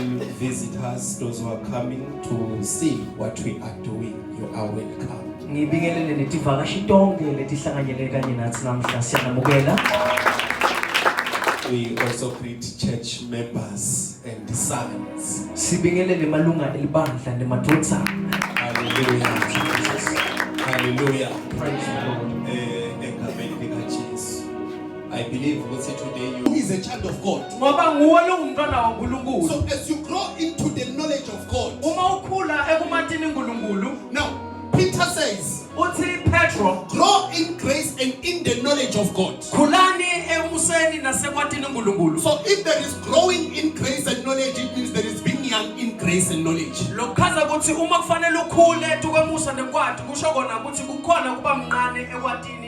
When visitors, those who are coming to see what we are doing, you are welcome. Ngibingelele netivakashi tonke letihlanganyele kanye nathi namhla siyanamukela. We also greet church members and sons. Sibingelele malunga elibandla nemadvodzana. Hallelujah. Jesus. Hallelujah. Praise the Lord. I believe today you is a child of God. So as you grow into the knowledge of God. Now Peter says, grow in grace and in the knowledge of God. So if there is growing in grace and knowledge, it means there is being young in grace and knowledge.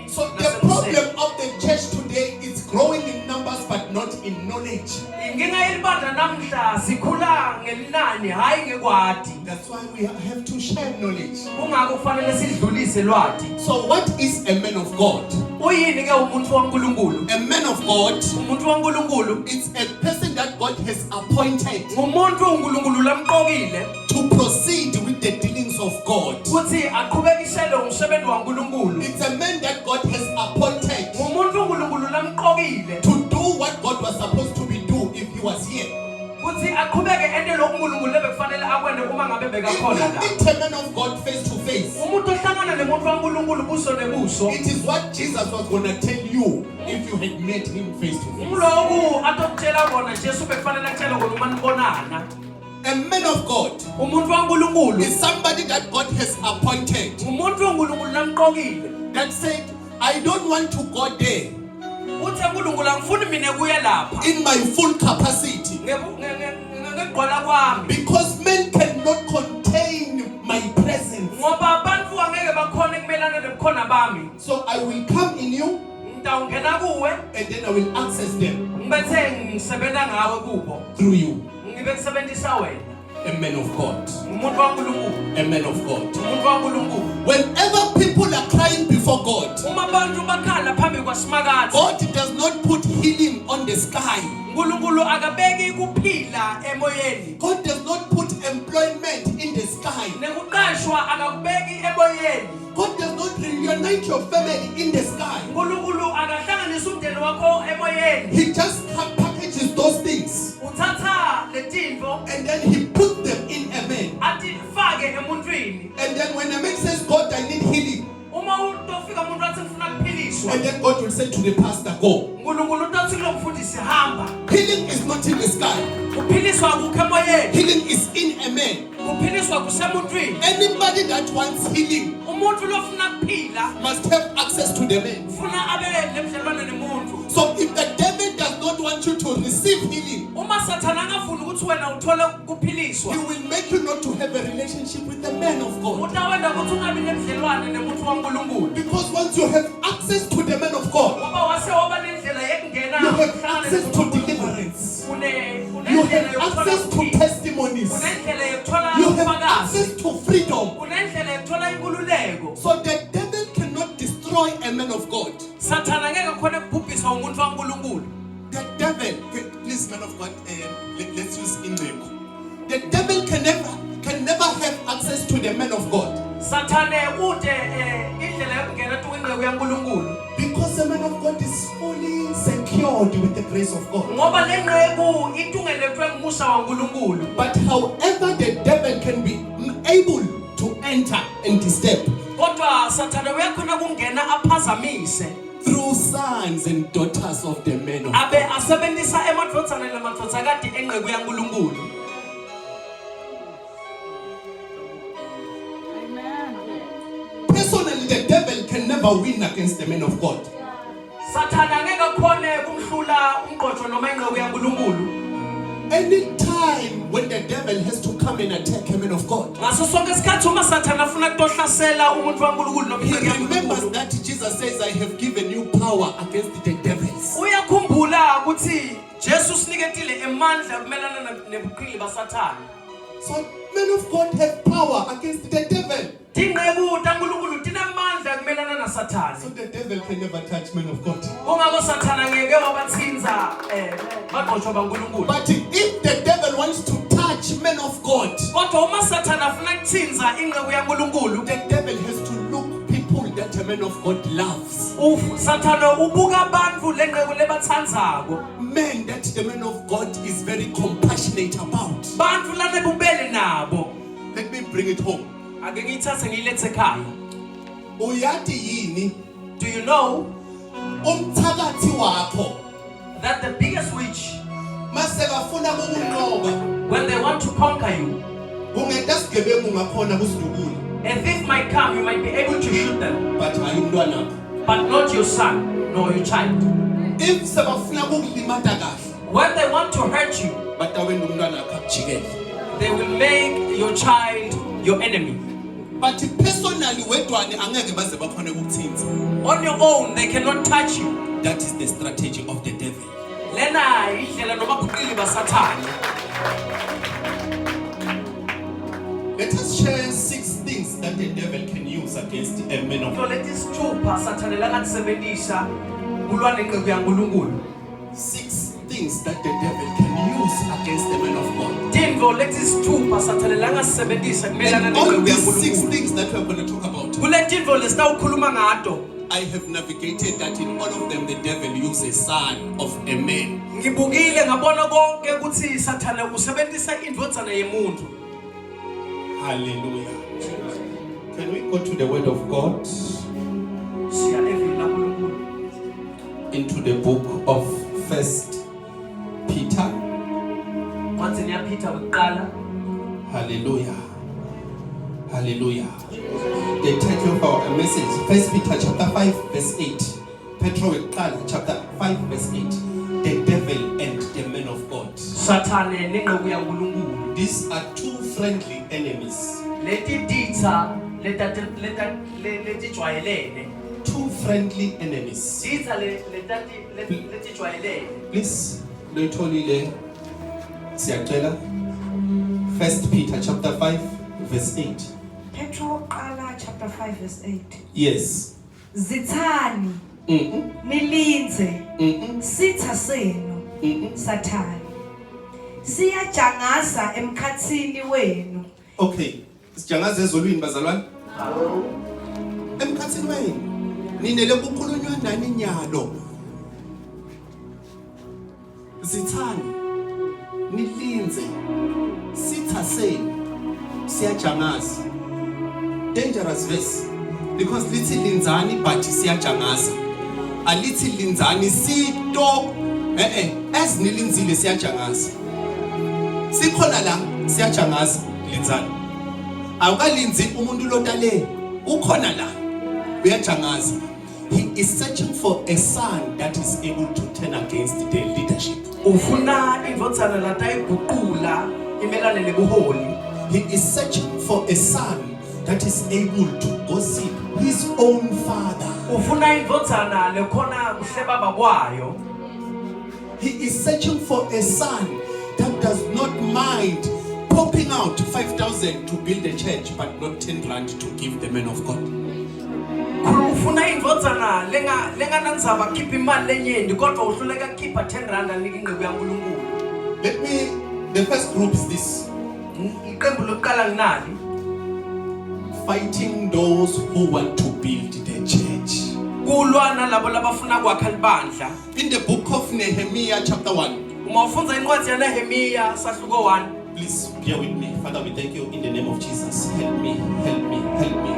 So the problem of the church today is growing in numbers but not in knowledge. That's why we have to share knowledge. So what is a man of God? A man of God is a person that God has appointed to proceed with the dealings of God. It's a man that God has appointed to do what God was supposed to be doing if he was here. If you meet a man of God face to face, it is what Jesus was going to tell you if you had met him face to face. A man of God is somebody that God has appointed that said, I don't want to go there in my full capacity because men cannot contain my presence. So I will come in you and then I will access them through you. A man of God. A man of God. Whenever people are crying before God, God does not put healing on the sky. God does not put employment in the sky. God does not reunite your family in the sky. He just packages those things and then he puts them in a man. And then when a man says, God, I need healing, and then God will say to the pastor, go. Healing is not in the sky. Healing is in a man. Anybody that wants healing must have access to the man. So if the devil does not want you to receive healing, he will make you not to have a relationship with the man of God. Because once you have access to the man of God, you have access to deliverance. You have access to testimonies. You have access to freedom. So the devil cannot destroy a man of God. The devil, please, man of God, let's use English. The devil can never have access to the man of God. Because the man of God is fully secured with the grace of God. But however, the devil can be able to enter and disturb through sons and daughters of the men of God. Personally, the devil can never win against the men of God. Any time when the devil has to come and attack a man of God, he remembers that Jesus says, I have given you power against the devils. So men of God have power against the devil. So the devil can never touch men of God. But if the devil wants to touch ngoba inqeku yaNkulunkulu the devil has to look people that a man of God loves. Sathana ubuka abantu lenqeku lebathandzako. Men that the man of God is very compassionate about. Bantu lanebubele nabo. Let me bring it home. Ake ngiyithathe ngiyilethe ekhaya. Uyati yini? Do you know Umthakathi wakho that the biggest witch, mase bafuna ukukunqoba, when they want to conquer you, kungenta sigebengu ngakhona kusidukule, a thief might come, you might be able to shoot them, but hayi umntwana, but not your son nor your child. if sebafuna ukukulimata kahle, When they want to hurt you, batawenda umntwana akho akujikele. they will make your child your enemy. But personally wedwane angeke baze bakhona ukuthinta. On your own, they cannot touch you. That is the strategy of the devil. Lena indlela noma kuqili basathane. Let us share 6 things that the devil can use against a man of So God. let us chupa sathane langatisebenzisa kulwa nenqeku yaNkulunkulu. 6 things that the devil can use against the man of God. Tindvo letisithupha sathane langasebenzisa kumelana And all nenqeku these 6 yaNkulunkulu. things that we are going to talk about, Kule tindvo lesitawukhuluma ngato, I have navigated that in all of them the devil uses son of a man. ngibukile ngabona konke ukuthi sathane usebenzisa indvodzana yemuntu. Hallelujah. Can we go to the word of God? Siya evini laNkulunkulu. Into the book of 1 Peter. Manje niyapita ukuqala. Hallelujah. Hallelujah. The title of our message, 1 Peter chapter 5 verse 8. Petro chapter 5 verse 8. The devil and the man of God. Sathane nenqeku yaNkulunkulu. These are 2 friendly enemies. Leti ditha letijwayelene. 2 friendly enemies. Ditha letijwayelene. Please, loitolile siyacela. 1 Peter chapter 5 verse 8. Petro qala chapter 5 verse 8. Yes. Zithani nilinze sitha senu sathani siyajangasa emkhathini wenu. Okay. Sijangaze ezolwini bazalwane. Emkhathini wenu. Ninele kukhulunywa nani nyalo. Zithani nilinze sitha senu siyajangaza. Dangerous verse, because lithi linzani but siyajangaza. Alithi linzani sito as nilinzile siyajangaza. Sikhona la siyajangaza linzani. Awukalinzi umuntu lotale ukhona la uyajangaza. He is searching for a son that is able to turn against the leadership. Ufuna indvodzana latayiguqula imelane nebuholi. He is searching for a son that is able to gossip his own father. Ufuna indvodzana lekhona kuhleba bakwayo. He is searching for a son that does not mind popping out 5,000 to build a church but not 10 rand to give the man of God. Ufuna indvodzana lenganandzaba khipha imali lenyenti kodwa uhluleka khipha 10 rand anika inqeku yaNkulunkulu. The first group is this. Iqembu lokuqala nginali. Fighting those who want to build the church. Kulwana labo labafuna kwakha libandla. In the book of Nehemiah chapter 1. Uma ufunza incwadi yaNehemiya sahluko 1. Please bear with me. Father, we thank you in the name of Jesus. Help me, help me, help me.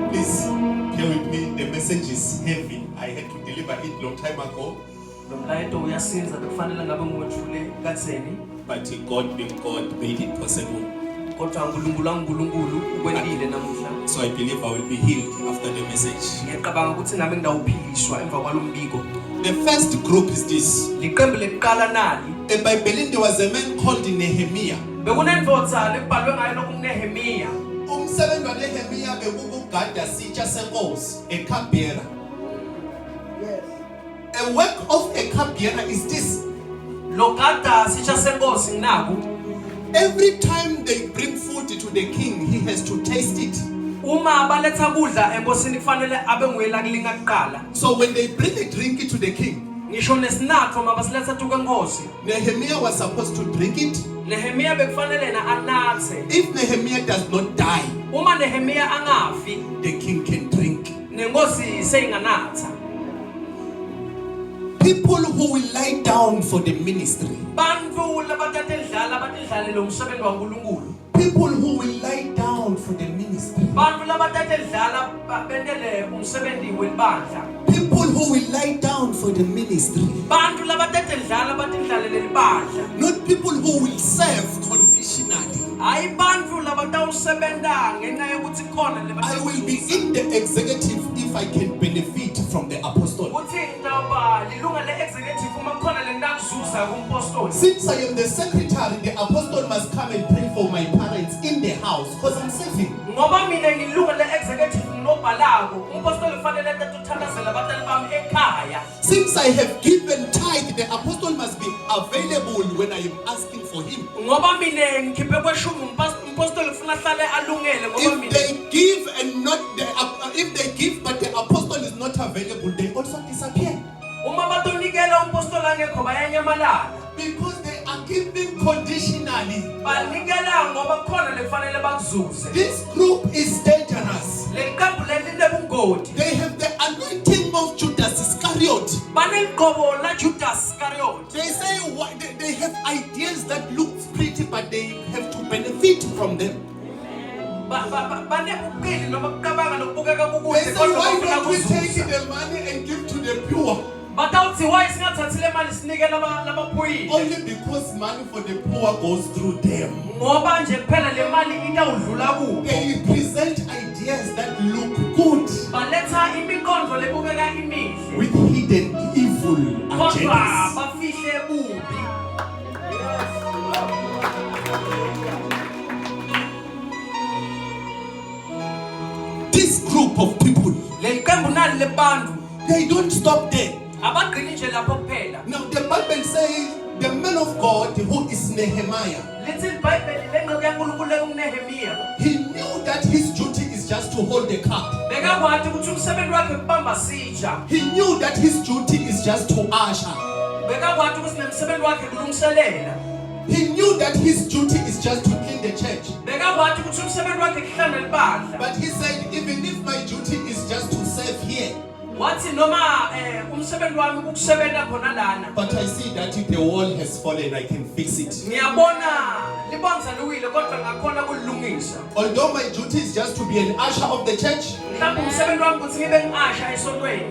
Please bear with me. The message is heavy. I had to deliver it long time ago. Lomlayeto uyasinza bekufanele ngabe ngwethule katseni. But God being God made it possible. Kodwa uNkulunkulu ukwendile namuhla. So I believe I will be healed after the message. Ngiyacabanga ukuthi nami ngidawuphiliswa emva kwalombiko. The first group is this. Liqembu lekuqala nali. eBhayibhelini there was a man called Nehemiah. Bekunendvodza lebhalwe ngayo lokunehemiya. Umsebenzi waNehemiah bekukugada sitsha senkosi eCabera. Yes. A work of a cupbearer is this. Lokada sitsha senkosi nginaku. Every time they bring food to the king, he has to taste it. Uma baletha kudla enkosini kufanele abe nguyela kulinga kuqala. So when they bring a drink to the king, ngisho nesinatho mabasiletha tuke nkosi. Nehemiah was supposed to drink it. Nehemiya bekufanele na anathe. If Nehemiah does not die, uma Nehemia angafi the king can drink. nenkosi seyinganatha. People who will lie down for the ministry. Bantfu labathatha lo msebenzi waNkulunkulu. People who will lie down for the ministry. Bantfu labathatha bendele umsebenzi welibandla. People who will lie down for the ministry. Bantfu labathatha lelibandla. Not people who will serve conditionally. Hayi bantfu labatawusebenta ngenxa yokuthi khona I will be in the executive if I can benefit from the apostle. uthi ngitawuba lilunga le-executive uma khona le ndakuzuza kumpostoli. Since I am the secretary, the apostle must come and pray for my parents in the house because I'm saving. Ngoba mina ngilunga le-executive nginobhalako umpostoli kufanele atuthandazela abatali bami ekhaya. Since I have given tithe, the apostle must be available when I am asking for him. Ngoba mina ngikhiphe kweshumi umpostoli kufuna ahlale alungele ngoba If mina they give and not if they give but the apostle is not available, they also disappear. uma batonikela umpostoli angekho bayanyamalala. Because they are giving conditionally. Banikela ngoba khona lekufanele bakuzuze. This group is dangerous. Le qembu leli linobungoti. They have the anointing of Judas Iscariot. Banegqobo la Judas Iscariot. They say they have ideas that look pretty, but they have to benefit from them. They say, why don't we take the money and give to the poor? Only because money for the poor goes through them. They present ideas that look good with hidden evil agendas. This group of people, they don't stop there. Now the Bible says the man of God who is Nehemiah, he knew that his duty is just to hold the cup. He knew that his duty is just to usher. He knew that his duty is just to clean the church. But he said, even if my duty is just to serve here, but I see that if the wall has fallen, I can fix it. Although my duty is just to be an usher of the church,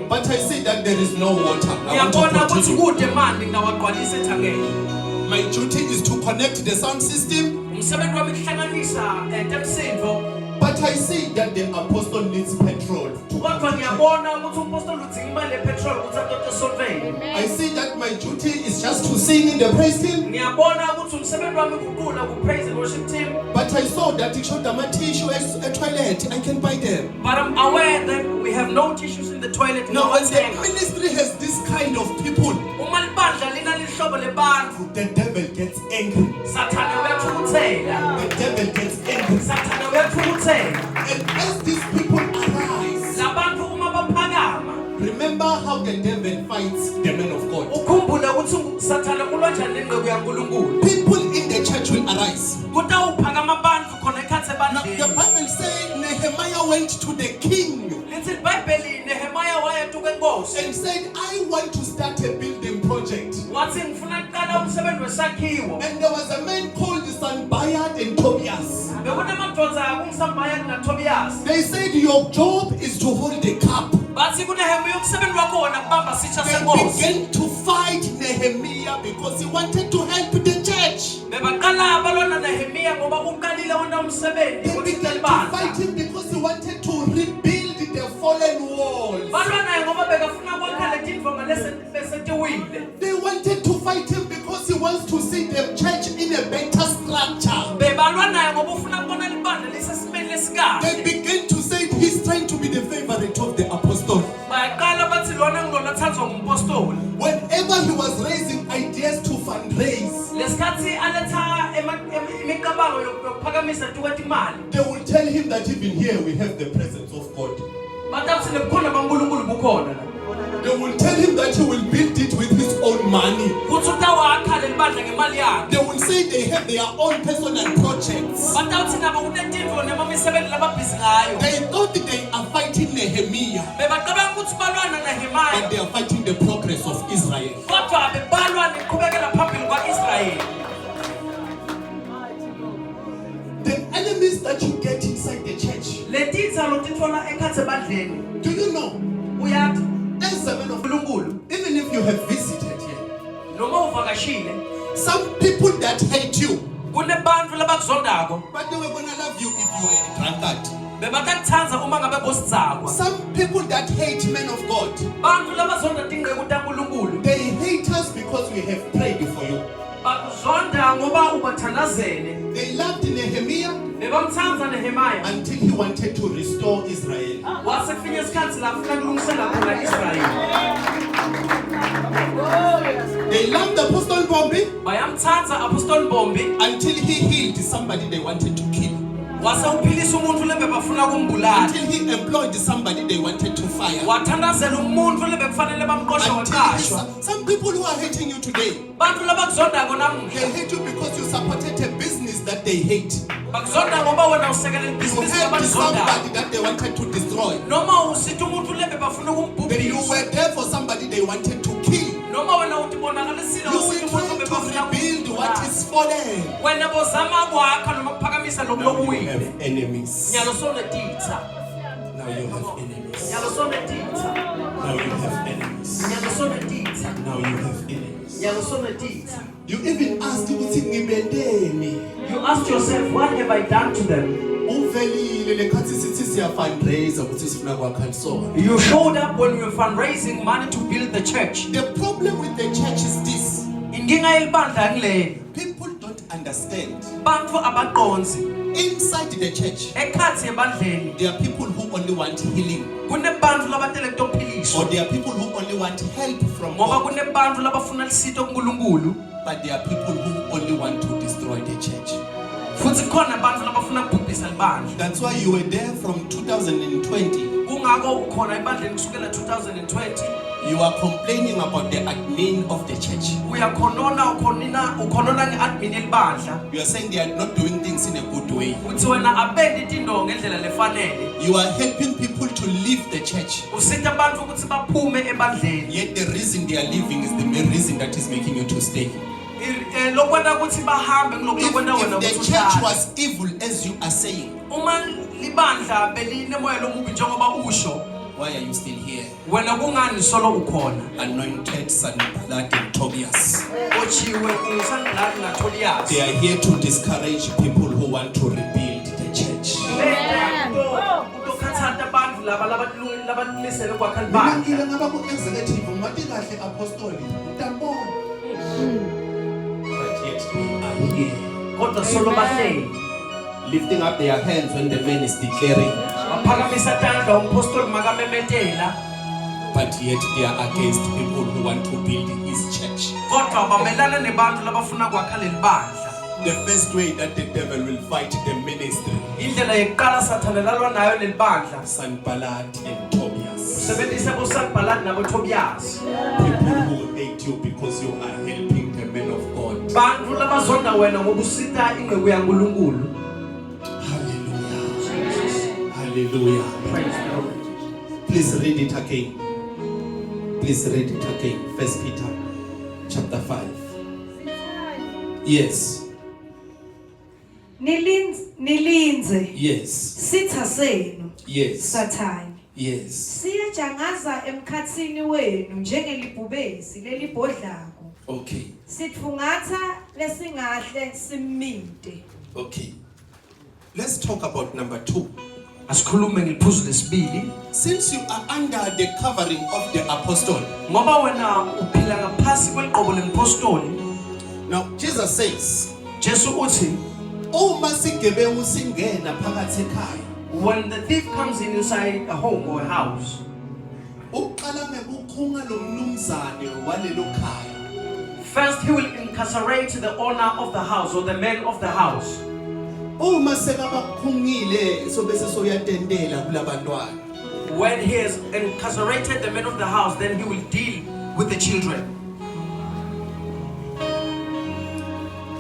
but I see that there is no water. My duty is to connect the sound system. But I see that the apostle needs petrol. I see that my duty is just to sing in the praise team. But I saw that it showed my tissues a toilet. I can buy them. But I'm aware that we have no tissues in the toilet. Now, when the ministry has this kind of people, the devil gets angry. The devil gets angry. And as these people arise, remember how the devil fights the men of God. People in the church will arise. Now, the Bible says Nehemiah went to the king and said, I want to start a building project. And there was a man called Sanballat and Tobias. They said, your job is to hold the cup. They began to fight Nehemiah because he wanted to help the church. They began to fight him because he wanted to rebuild the fallen walls. They wanted to fight him because he wants to see the church in a better structure. They began to say he's trying to be the favorite of the apostle. Whenever he was raising ideas to fundraise, they will tell him that even here we have the presence of God. They will tell him that he will build it with his own money. They will say they have their own personal projects. They thought they are fighting Nehemiah, but they are fighting the progress of Israel. The enemies that you get inside the church. Do you know? As a man of Mulungulu, even if you have visited here, some people that hate you, but they were gonna love you if you were a drunkard. Some people that hate men of God, they hate us because we have prayed for you. They loved Nehemiah until he wanted to restore Israel. They loved Apostle Bombi until he healed somebody they wanted to kill. Until he employed somebody they wanted to fire. Some people who are hating you today, they hate you because you supported a business that they hate. You helped somebody that they wanted to destroy. You were there for somebody they wanted to kill. You were trying to rebuild what is fallen. Now you have enemies. Now you have enemies. Now you have enemies. Now you have enemies. You even asked you asked yourself, what have I done to them? You showed up when we were fundraising money to build the church. The problem with the church is this. People don't understand. Inside the church, there are people who only want healing. Or there are people who only want help from God. But there are people who only want to destroy the church. That's why you were there from 2020. You are complaining about the admin of the church. You are saying they are not doing things in a good way. You are helping people to leave the church. Yet the reason they are leaving is the main reason that is making you to stay. If the church was evil as you are saying, why are you still here? Anointed Sanballat and Tobias. They are here to discourage people who want to rebuild the church. But yet they are here, lifting up their hands when the man is declaring. But yet they are against people who want to build his church. The first way that the devil will fight the ministry, Sanballat and Tobias. People who hate you because you are helping the men of God. Hallelujah. Hallelujah. Please read it again. Please read it again. 1 Peter chapter 5. Yes. Nilinze. Yes. Sitha senu. Yes. Sathane. Yes. Siyajangaza emkhathini wenu njengelibhubesi lelibhodlako. Okay. Sitfungatha lesingahle siminte. Okay. Let's talk about number 2. Since you are under the covering of the apostle. Now Jesus says, when the thief comes inside a home or a house, first he will incarcerate the owner of the house or the man of the house. When he has incarcerated the men of the house, then he will deal with the children.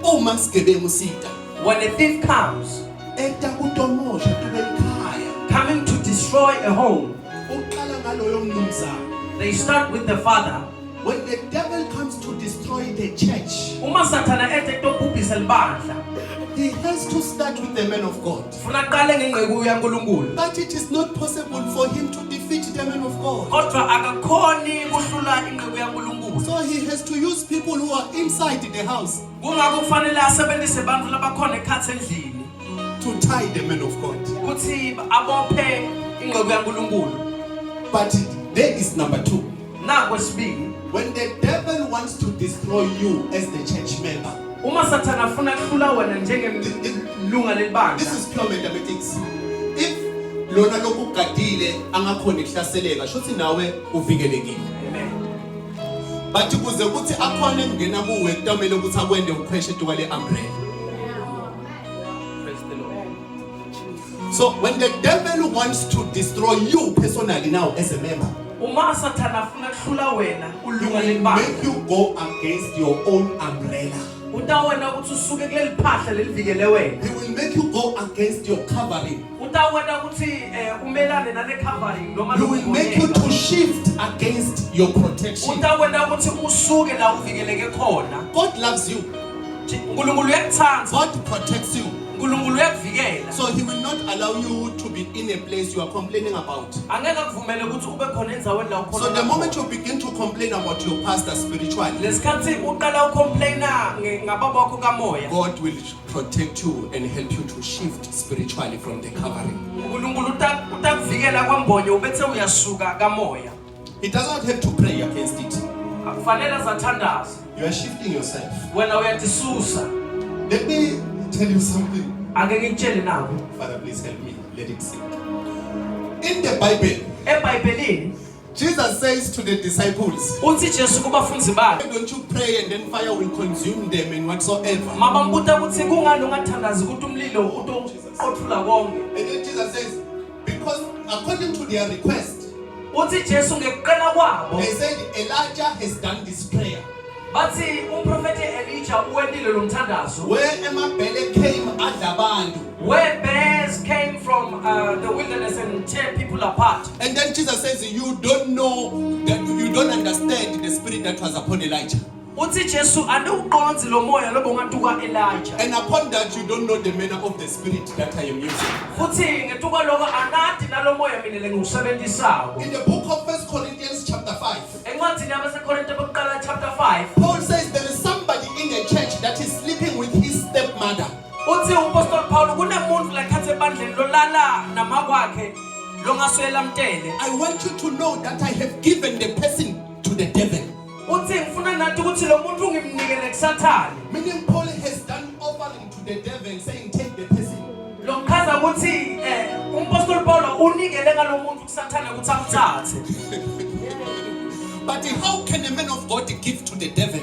Uma sigebengu sita When a thief comes, eta kutomosha ekhaya coming to destroy a home, uqala ngaloyo mnumzana. they start with the father. When the devil comes to destroy the church, Uma Satana ete tobhubhisa libandla, he has to start with the men of God. funa aqale ngenqeku yaNkulunkulu. But it is not possible for him to defeat the men of God. Kodwa akakhoni kuhlula inqeku yaNkulunkulu. So he has to use people who are inside the house Kungakho kufanele asebenzise abantu labakhona ekhatsi endlini to tie the men of God. ukuthi abophe inqeku yaNkulunkulu. But there is number 2. Naku kwesibili, When the devil wants to destroy you as the church member, uma Satana afuna kuhlula wena njengelunga this lebandla, is pure mathematics. If lona lokugadile angakhona ihlaseleka, shothi nawe uvikelekile. amen. But kuze ukuthi akhona engena kuwe kutamele ukuthi akwende ukhweshe tuwale umbrella. Praise the Lord. So when the devil wants to destroy you personally now as a member, Uma Satana afuna kuhlula wena he ulunga will lebandla, make you go against your own umbrella. utawena ukuthi usuke kuleli phahla lelivikele wena. He will make you go against your covering. Utawena ukuthi umelane nale covering noma He will make you to shift against your protection. utawena ukuthi usuke la uvikeleke khona. God loves you. uNkulunkulu uyakuthanda, God protects you. uNkulunkulu uyakuvikela. So he will not allow you to be in a place you are complaining about. Angeke akuvumele ukuthi ube khona endzaweni la ukhona. So the moment you begin to complain about your pastor spiritually, lesikhathi uqala ucomplaina ngababa wakho kamoya, God will protect you and help you to shift spiritually from the covering. uNkulunkulu utakuvikela kwambonye ubethe uyasuka kamoya. He does not have to pray against it. Akufanele azathandaza, You are shifting yourself. wena uyatisusa. Let me tell you something. Ake ngikutshele nawe, Father, please help me. Let it sink. In the Bible, eBhayibhelini Jesus says to the disciples, uthi Jesu kubafundi why bakhe, don't you pray and then fire will consume them and whatsoever? mabambuta ukuthi kungani ungathandazi ukuthi umlilo othula konke. And then Jesus says, because according to their request, Uthi Jesu ngekuqala kwabo they said Elijah has done this prayer. bathi umprofeti Elijah uwendile lo mthandazo, Where Emabele came Adabandu. where bears came from the wilderness and tear people apart. And then Jesus says, you don't know, that you don't understand the spirit that was upon Elijah. Uthi Jesu andiwuqonzi lo moya lobongatuka Elijah. And upon that, you don't know the manner of the spirit that I am using. Futhi ngetuka lokho anati nalo moya mina lengiwusebenzisayo. In the book of 1 Corinthians chapter 5, Encwadini yabaseKorinte bokuqala chapter 5, Paul says there is somebody in the church that is sleeping with his stepmother. uthi uApostle Paul kunemuntu la khathe ebandleni lolala namakwakhe longaswela mtele. I want you to know that I have given the person to the devil. Uthi ngifuna nathi ukuthi lo muntu ngimnikele kuSathane. Meaning Paul has done offering to the devil saying take the person. Lokhaza ukuthi uApostle Paul unikele ngalo muntu kuSathane ukuthi amthathe. But how can a man of God give to the devil?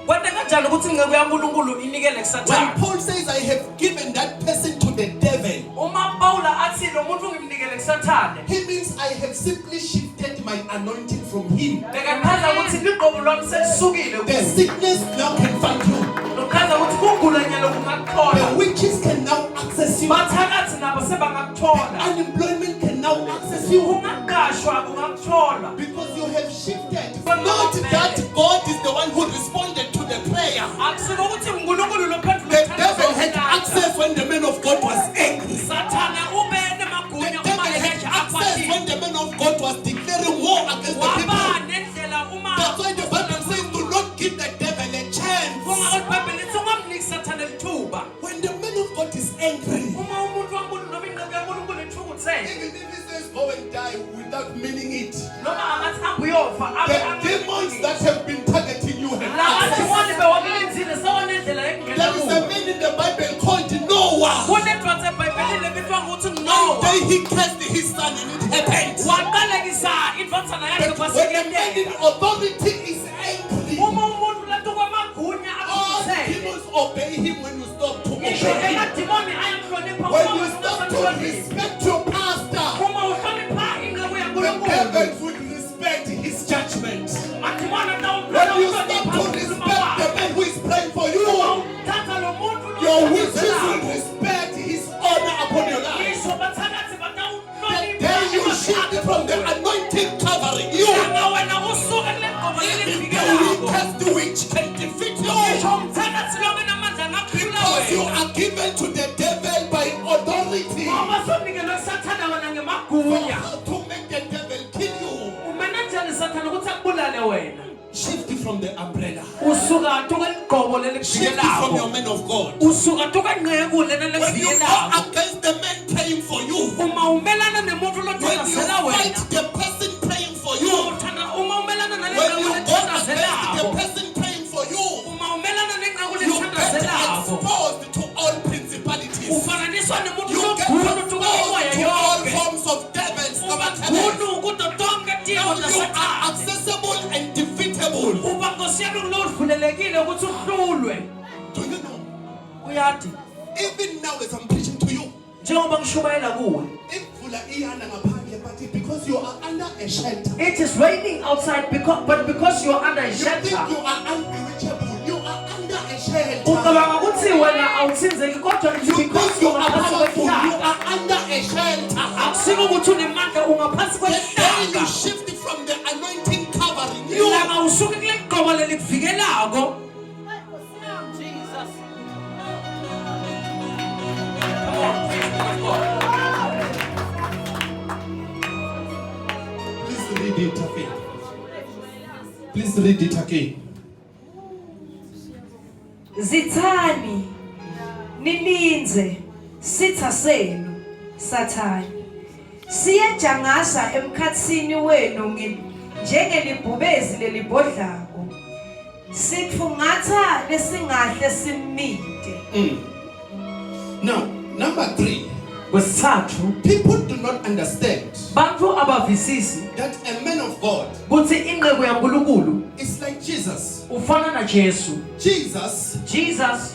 Kwenta kanjani ukuthi ingceku yaNkulunkulu inikele When kuSathane? Paul says I have given that person to the devil, Uma Paula athi lo muntu ngimnikele kuSathane, he means I have simply shifted my anointing from him. bekachaza ukuthi liqobo lwami selisukile The kuwe. sickness now can find you. Lokhaza ukuthi kugula nyalo The kungakuthola. witches can now access you. Bathakathi nabo sebangakuthola. Unemployment can now access you. Ungaqashwa kungakuthola. Because you have shifted. Not that God is the one who responded to the prayer. Akusiko ukuthi uNkulunkulu lo phendula The devil had access when the man of God was angry. Sathana ube The nemagunya devil uma had Elijah access akwatile. when the man of God was declaring war against the people. Waba nendlela uma That's why the Bible says do not give the devil a chance. Funga iBhayibheli lithi ungamniki Sathane lithuba. When the man of God is angry, Uma umuntu waNkulunkulu noma ingqondo yaNkulunkulu ithukuthele, even if he says go and die without meaning it, noma angathi ambuyofa, the demons that have been targeting you have labathi access. wona bewakulenzile sawonendlela yekungena There is a kuwe. man in the Bible called Noah. Kunedwatsi eBhayibhelini ebitwa ngokuthi One Noah. day he cursed his son and it happened. Waqalekisa indvodzana yakhe But when a man in kwasekentela. authority is angry, Uma umuntu latukwa amagunya all akuthele. demons obey him when you stop to obey Ngisho him. emadimoni ayamhlonipha When uma you wena stop to usahlonipha. respect your pastor, Uma uhlonipha ingceku your wishes will respect his honor upon your life. The day you shift from the anointing covering you, even the weakest witch can defeat you. Because you are given to the devil by authority. For how to make the devil kill you. Shift from the umbrella. Shift from your men of God. When you go against the man praying for you, when you fight the person praying for you, when you go against the person praying for you, you get exposed to all principalities. You get exposed to all forms of devils. Now you are accessible and defeatable. Do you know? Even now as I'm preaching to you, because you are under a shelter. It is raining outside because you are under a shelter. You think you are unbreachable. You are under a shelter. You think you are powerful. You are under a shelter. The day you shift from the anointing covering you, please read it again. Please read it again. Zithani nilinze sitha senu Sathane siyajangasa emkhathini wenu njengelibhubezi lelibhodlako sitfungatha lesingahle simide. Now, number 3. Kwesithathu, people do not understand bantu abavisisi that a man of God kuthi inqeku yaNkulunkulu is like Jesus. ufana na Jesu. Jesus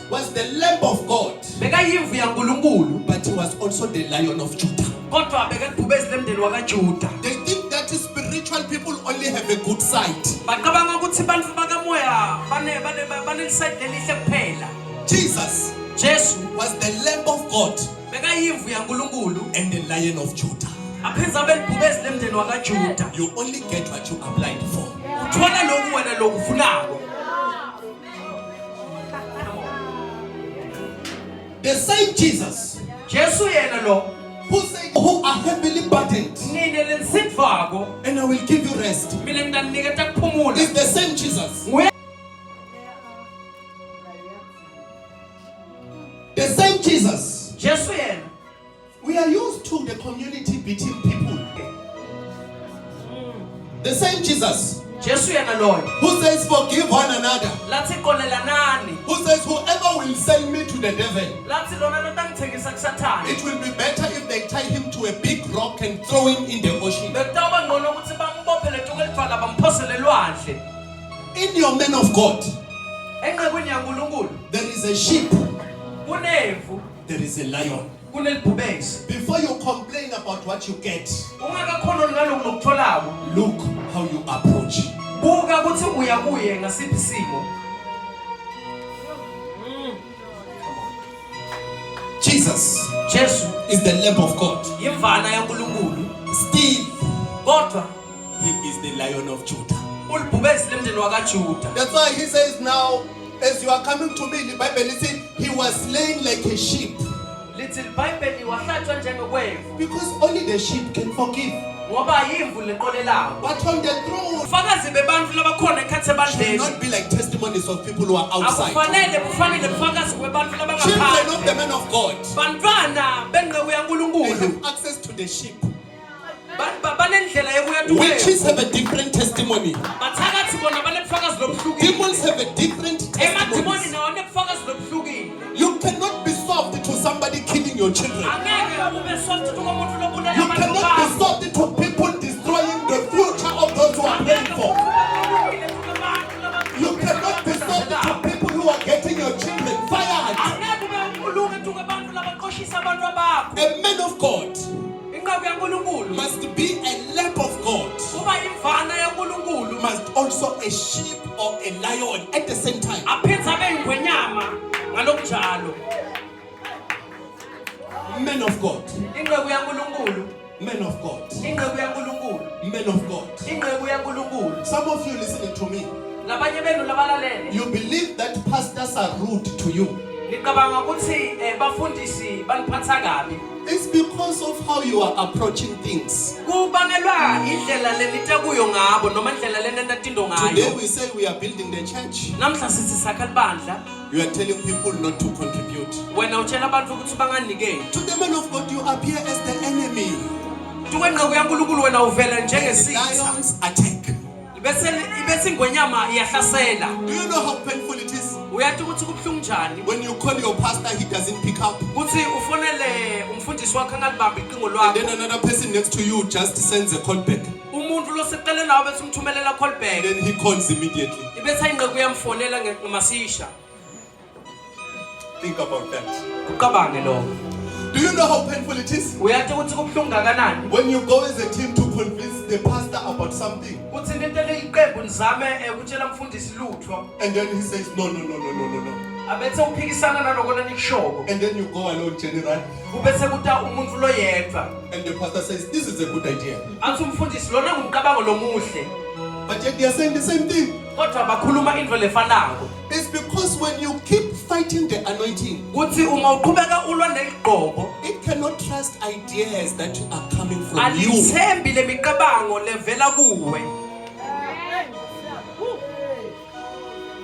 was the Lamb of God, bekayimvu yaNkulunkulu, but he was also the Lion of Judah. kodwa bekalibhubezi lemndeni wakaJuda. They think that spiritual people only have a good side. Bacabanga ukuthi bantu bakamoya baneliside elihle kuphela. Jesus was the Lamb of God bekayimvu yaNkulunkulu and the Lion of Judah. aphenza belibhubezi lemndeni wakaJuda. You only get what you applied for. uthola lokhu wena lokufunako. The same Jesus Jesu yena lo who said, who are heavily burdened, nine lelisindvako and I will give you rest, mina ngidaniketa kuphumula. is the same Jesus. The same Jesus. Jesu yena We are used to the community between people. The same Jesus Jesu yena lo who says forgive one another, lathi kolelanani, who says whoever will sell me to the devil, lathi lona lotangithengisa kuSathane it will be better if they tie him to a big rock and throw him in the ocean. bekutawuba ngcono ukuthi bambophele etuka elidala bamphosele elwandle. In your men of God, enqekweni yaNkulunkulu there is a sheep, kunemvu, there is a lion. kunelibhubezi. Before you complain about what you get, ungakakhona ngalokhu lokutholako, look how you approach. buka ukuthi uya kuye ngasiphi isimo. Jesus Jesu is the Lamb of God. yimvana yaNkulunkulu, Still, kodwa he is the Lion of Judah. ulibhubezi lemndeni wakaJuda. That's why he says now, as you are coming to me, in the Bible, it says he was slain like a sheep. lithi iBhayibheli wahlatshwa njengekwemvu Because only the sheep can forgive. ngoba yimvu leqolelayo. But on the throne, Ufakazi bebantu labakhona ekhathi should ebandleni not be like testimonies of people who are outside. kufanele bufakazi bebantu Children of the labangaphandle. men of God, Bantwana benqeku they yaNkulunkulu have access to the sheep. banendlela yokuya Witches tukwemvu. have a different testimony. Bathakathi bona banebufakazi lobuhlukile. Demons have a different Emadimoni testimony. nawo nebufakazi lobuhlukile. You cannot be soft to somebody killing your children. Angeke ube soft ukuthi umuntu lobulala You abantu cannot bakho. be soft to people destroying the future of those who are praying for. You cannot be soft to people who are getting your children fired. A man of God must be a lamb of God, must also a sheep or a lion at the same time. Men of God. Inqebu yaNkulunkulu. Men of God. Inqebu yaNkulunkulu. Men of God. Inqebu yaNkulunkulu. Some of you listening to me, Labanye benu labalalele. you believe that pastors are rude to you. Ngicabanga ukuthi bafundisi baniphatha kabi. It's because of how you are approaching things. Kubangelwa indlela lenita kuyo ngabo noma indlela lenenta tindo ngayo. Today we say we are building the church. Namhla sithi sakha libandla. You are telling people not to contribute. Wena utshela abantu ukuthi banganikeli. To the men of God, you appear as the enemy. Tukwenqebu yaNkulunkulu wena uvela The njengesitha. lions attack. Bese ingwenyama iyahlasela. Do you know how painful it is? Uyathi ukuthi kubhlungu njani? When you call your pastor, he doesn't pick up. Kuthi ufonele umfundisi wakhe angalibambi iqingo And lwakho. then another person next to you just sends a call back. Umuntu lo seqele nawe bese umthumelela call And back. then he calls immediately. Ibese inqebu yamfonela ngemasisha. Think about that. Ucabange lokho. Do you know how painful it is? Uyathi ukuthi kubhlungu kangakanani? When you go as a team to convince the pastor about something, Kuthi nintele iqembu nizame ukutshela umfundisi lutho. and then he says, no. Abethe uphikisana nalokho nikushoko. And then you go alone, General. Ubese kuta umuntu lo yedwa. And the pastor says, this is a good idea. Athi umfundisi lona ngumcabango lomuhle. But yet they are saying the same thing. Kodwa bakhuluma into lefanako. It's because when you keep fighting the anointing, Kuthi uma uqhubeka ulwa neligqoko, it cannot trust ideas that are coming from you. alithembi lemicabango levela kuwe.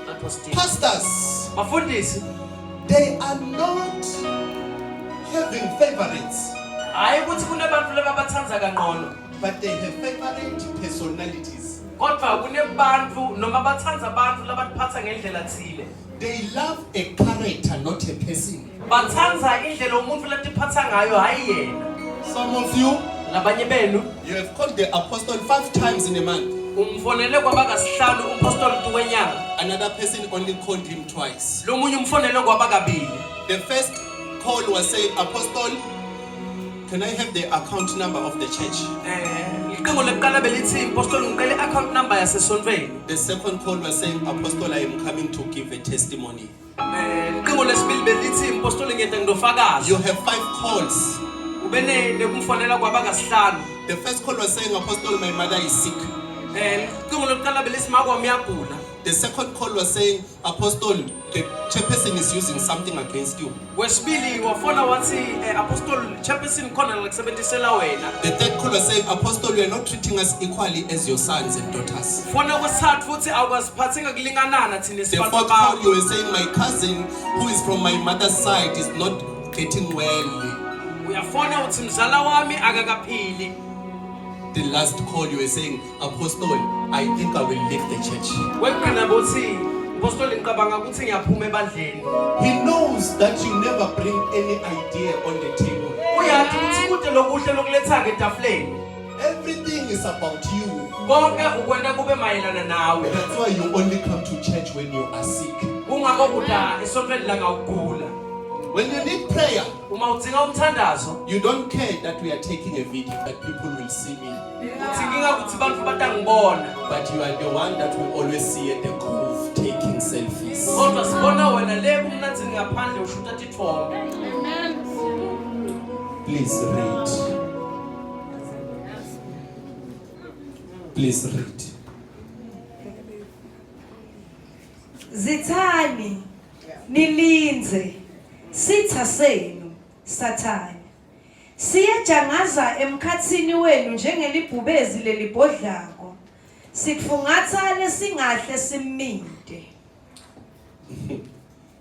That was deep. Pastors, Bafundisi, they are not having favorites, hayi ukuthi kunabantu lababathanza kangqono, but they have favorite personalities. kodwa kunebantu noma bathanza abantu labatiphatha ngendlela thile. They love a character, not a person. Bathanza indlela umuntu latiphatha ngayo hayi yena. Some of you, Labanye benu you have called the apostle 5 times in a month. umfonele kwabakasihlanu umpostoli tuwenyanga. Another person only called him twice. Lo munye umfonele kwabakabili. The first call was saying, Apostle, can I have the account number of the church? Iqingo lekuqala belithi impostoli ngicela account number yasesontweni. The second call was saying, Apostle, I am coming to give a testimony. Iqingo lesibili belithi impostoli ngiyenta ngidofakaza. You have 5 calls. Ube nekumfonela kwabakasihlanu. The first call was saying, Apostle, my mother is sick. Iqingo lekuqala belithi makwami uyagula. The second call was saying, Apostle, the chairperson is using something against you. Wesibili wafona wathi apostle chairperson khona ngikusebenzisela wena. The third call was saying, Apostle, you are not treating us equally as your sons and daughters. Fona kwesithathu futhi awukasiphathi ngakulinganana thina The sibantu fourth call, bakho. you were saying, my cousin, who is from my mother's side, is not getting well. Uyafona uthi mzala wami akakaphili. The last call, you were saying, Apostle, I think I will leave the church. Wekugcina bothi impostoli ngicabanga ukuthi ngiyaphuma ebandleni. He knows that you never bring any idea on the table. Uyathi ukuthi kude lokuhle lokuletha etafuleni. Everything is about you. Konke ukwenda kube mayelana nawe. That's why you only come to church when you are sick. Kungakho kuda esontweni la ngawugula. When you need prayer, Uma udzinga umthandazo, you don't care that we are taking a video, that people will see me. udzinga ukuthi bantu batangibona. But you are the one that will always see at the cove taking selfies. Kodwa sibona wena le kumnanzini ngaphandle ushuta tithombe. Please read. Please read. Zithani nilinze sitha senu Sathane siyajangaza emkhathini wenu njengelibhubezi lelibhodlako sikufungatha lesingahle simide.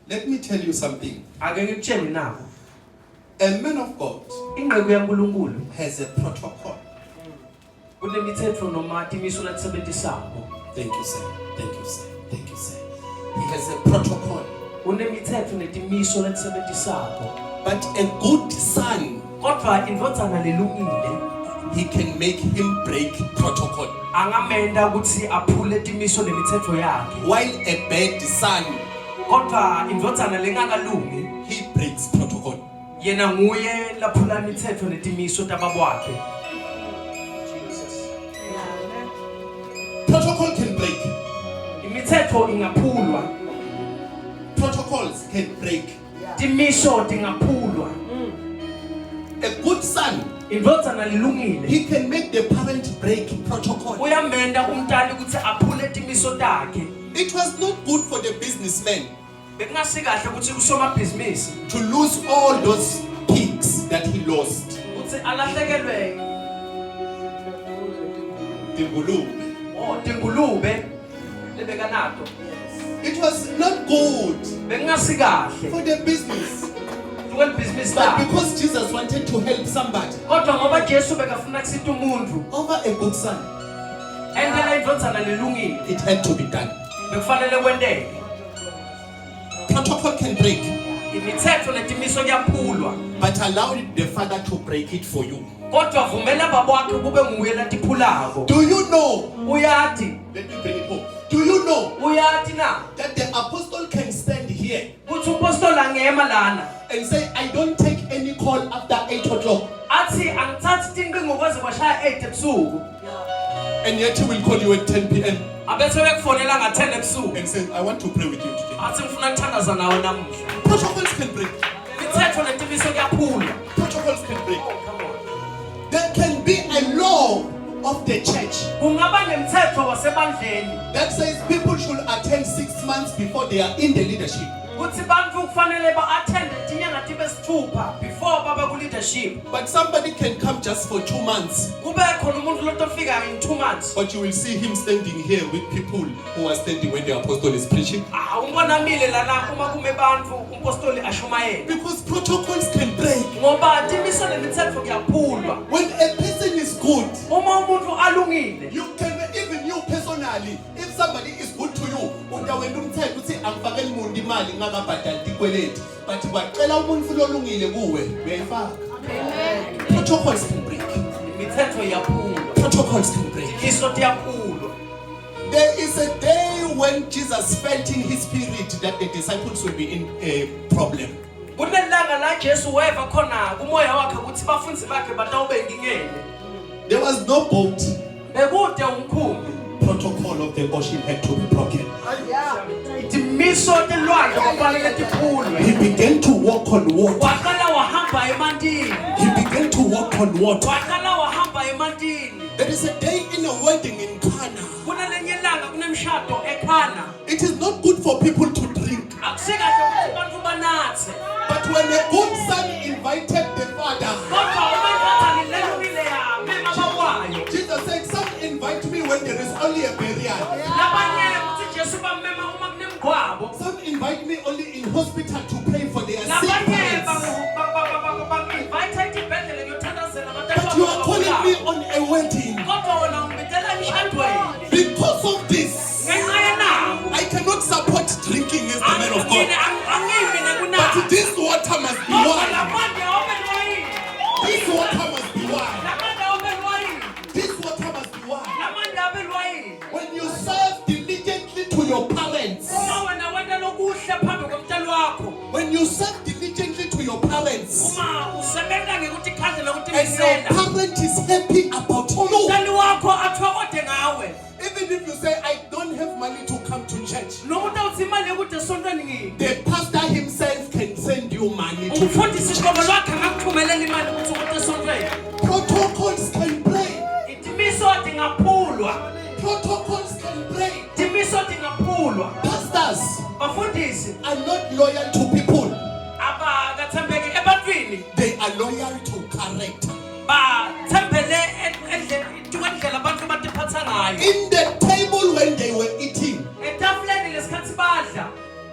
Let me tell you something. Ake ngikutshele nako. A man of God Inqebu yaNkulunkulu has a protocol. kunemithetho noma timiso latisebenzisako. Thank you, sir. Thank you, sir. Thank you, sir. He has a protocol. Kunemithetho netimiso latisebenzisako. But a good son, Kodwa indvodzana lelungile he can make him break protocol. angamenda ukuthi aphule timiso nemithetho yakhe. While a bad son, Kodwa indvodzana lengakalungi he breaks protocol. yena nguye laphula imithetho netimiso tababwakhe. Protocol can break. Imithetho ingaphulwa, Protocols can break. timiso tingaphulwa. A good son, indvodzana lelungile he can make the parent break protocol. uyamenda umntali ukuthi aphule timiso takhe. It was not good for the businessman Bekungasigahle ukuthi kusomabhizinisi to lose all those pigs that he lost. ukuthi alahlekelwe tingulube lebekanato. It was not good Bekungasigahle for the business. kuwel business But lakhe. because Jesus wanted to help somebody Kodwa ngoba Jesu bekafuna kusita umuntu over a good son, endlela indvodzana lelungile it had to be done. bekufanele kwenteke. Protocol can break, Imithetho netimiso kuyaphulwa but allow the father to break it for you. kodwa vumela babakhe kube nguye latiphulako. Do you know? Uyati Let me bring it home. Do you know uyati na that the apostle can stand here ukuthi umpostoli angema lana and say, I don't take any call after 8 o'clock, athi angithathi tinqingo kwaze kwashaya 8 ebusuku and yet he will call you at 10 p.m. abethe bekufonela nga10 ebusuku and say, I want to pray with you today. athi ngifuna kuthandaza nawe namuhla. Protocols can break. Imithetho netimiso kuyaphulwa. Protocols can break. There can be a law of the church Kungaba nemthetho wasebandleni that says people should attend 6 months before they are in the leadership. ukuthi bantfu kufanele ba-attende tinyanga tibe 6 before babe ku-leadership. But somebody can come just for 2 months, Kube khona umuntu lotofika in 2 months. but you will see him standing here with people who are standing when the apostle is preaching. Umbona mile lana uma kume bantfu umpostoli ashumayela. Because protocols can break. Ngoba timiso nemithetho kuyaphulwa. When a person is good, Uma umuntu alungile, you can, even you personally, if somebody is good to you, utawenda umthetho uthi angifakeli umuntu imali ngakabhadali tikweleti, but kwacela umuntu lolungile kuwe uyayifaka. Protocols can break. imithetho iyaphulwa. Protocols can break. Timiso tiyaphulwa. There is a day when Jesus felt in his spirit that the disciples will be in a problem. Kunelanga la Jesu weva khona kumoya wakhe ukuthi bafundisi bakhe batawube enkingeni. There was no boat. Bekude umkhumbi. Protocol of the ocean had to be broken. Timiso tilwandle kufanele tiphulwe. He began to walk on water. Waqala wahamba emantini. He began to walk on water. Waqala wahamba emantini. There is a day in a wedding in Cana. Kunalenye ilanga kunemshado eKhana. It is not good for people to drink. Akusikahle ukuthi bantfu banathe. But when a good son invited the father, Kodwa uma indoda lelungile yamema bakwayo. Jesus said, some invite me when there is only a burial. Labanye kuthi Jesu bamema uma kunemgwabo. Some invite me only in hospital to pray for their sick Labanye parents. bang-invite etibhedlela ngiyothandazela But you are calling me on a wedding. kodwa wena ungibizela emshadweni. Because of this, Ngenxa yenabo. I cannot support drinking as the man of God. Angimi nekunaka. But this water must be Kodwa wine. lamanje open wine. This water must be wine. Lamanje open wine. This water must be wine. Lamanje open wine. When you serve diligently to your parents, Uma wena wena lokuhle phambi komtali wakho. when you serve diligently to your parents, Uma usebenza ngekuthi khandle nokuthi and your misela. parent is happy about you, Umtali wakho athokoze ngawe. even if you say, I don't have money to come to church, Nokuthi awuthi imali yokuthi esontweni ngini. the pastor himself can send you money to Umfundisi qobo lwakhe ngakuthumelela imali ukuthi ukuthi esontweni. protocols can break. Itimiso tingaphulwa. Protocols can break. Timiso tingaphulwa. Pastors Bafundisi are not loyal to people. abakathembeki ebantwini. They are loyal to character. Bathembele endlela abantu batiphatha ngayo. In the table when they were eating, Etafuleni lesikhathi badla.